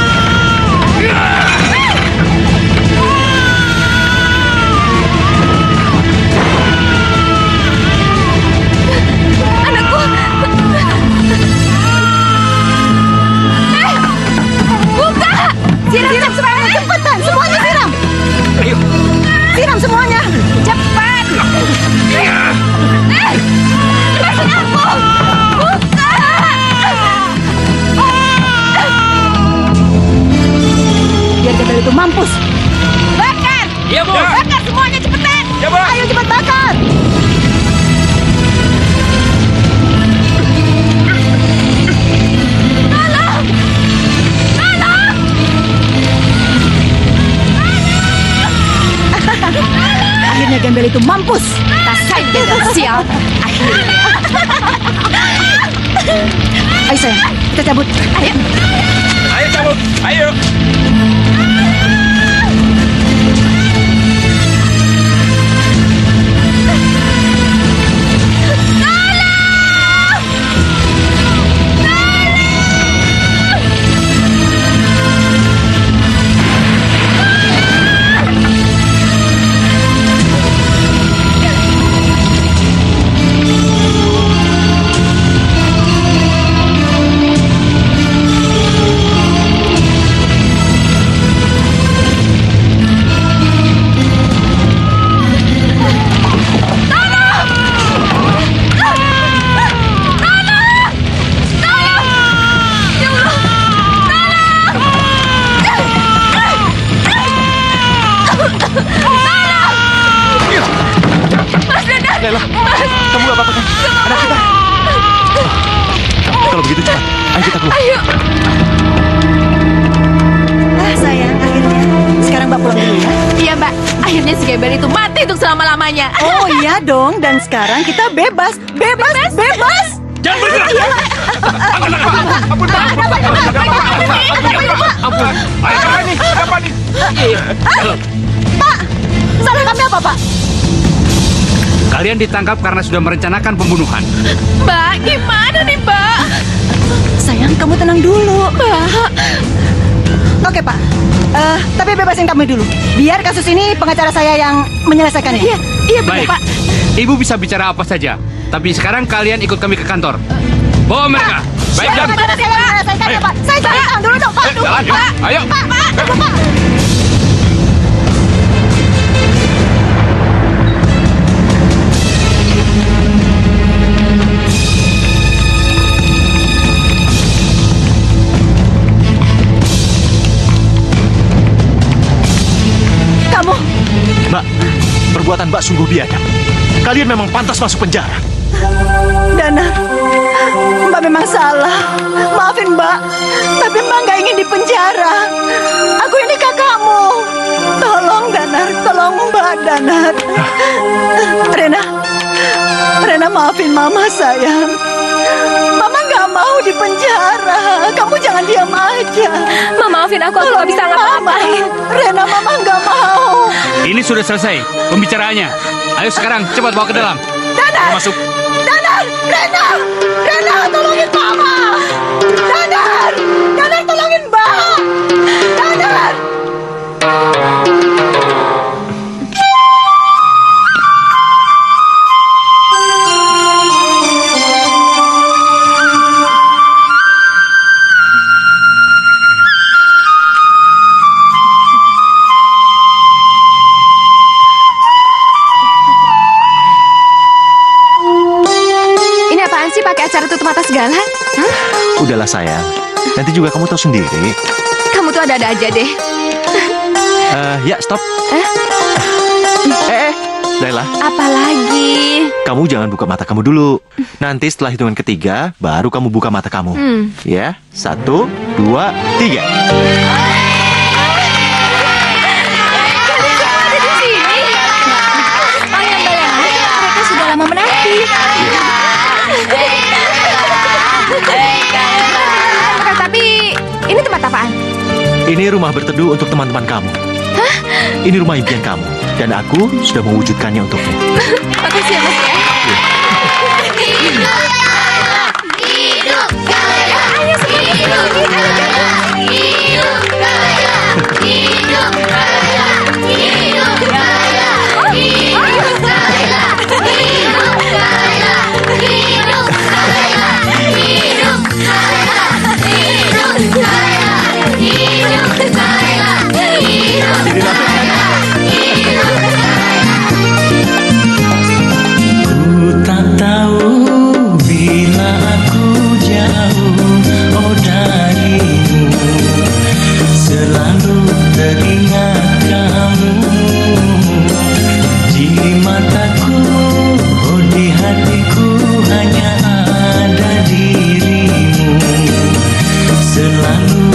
Anakku. Buka. Siram semuanya, cepetan. Semuanya siram. Ayo. Siram semuanya. Cepat. Lepasin aku. Buka. Biar gembel itu mampus. Bakar. Iya, Bu. Bakar semuanya cepetan. Ya, Bu. Ayo cepat bakar. Akhirnya gembel itu mampus. Rasain gembel sial. Ayo sayang, kita cabut. Ayo. Ayo cabut. Ayo. Lela, kamu nggak apa-apa kan? Anak kita. Kalau begitu cepat, ayo kita keluar. Ayo. Sayang, akhirnya. Sekarang Mbak pulang dulu ya. Iya Mbak, akhirnya si gembel itu mati untuk selama-lamanya. Oh iya dong, dan sekarang kita bebas. Bebas. Jangan bergerak. Ampun. Apa nih? Pak, salah kami apa Pak? Kalian ditangkap karena sudah merencanakan pembunuhan. Mbak, gimana nih Mbak? Sayang, kamu tenang dulu. Mbak. Oke Pak, tapi bebasin kami dulu. Biar kasus ini pengacara saya yang menyelesaikannya. Iya betul Baik. Pak. Ibu bisa bicara apa saja. Tapi sekarang kalian ikut kami ke kantor. Bawa mereka. Baik, Siapa Jan. yang menyelesaikannya Ayo. Pak? Saya cari tahu dulu dong Pak. Jalan, yuk. Pak. Ayo. Pak, tunggu Pak. Kamu, Mbak, perbuatan Mbak sungguh biadab. Kalian memang pantas masuk penjara. Dana, Mbak memang salah. Maafin Mbak, tapi Mbak nggak ingin dipenjara. Aku ini kakakmu. Tolong Danar, tolong Mbak Danar. Rena maafin Mama sayang. Mama nggak mau dipenjara. Kamu jangan diam aja. Mama, maafin aku nggak bisa ngapa-ngapain. Rena, Mama nggak mau. Ini sudah selesai pembicaraannya. Ayo sekarang cepat bawa ke dalam. Danar, Masuk. Danar, Rena, tolongin Mama. Danar, tolongin Mbak. Danar. cara tutup mata segala? Udahlah sayang, nanti juga kamu tahu sendiri. Kamu tuh ada-ada aja deh. Ya stop. Laila, Apalagi? kamu jangan buka mata kamu dulu. Nanti setelah hitungan ketiga, baru kamu buka mata kamu. Ya, 1, 2, 3. Ada di sini. Bayang-bayang, mereka sudah lama menanti. Tapi ini tempat apaan? Ini rumah berteduh untuk teman-teman kamu. Ini rumah impian kamu, dan aku sudah mewujudkannya untukmu. Makasih ya, Mas ya. Ku tak tahu bila aku jauh darimu, selalu teringat kamu di mataku, di hatiku hanya ada dirimu, selalu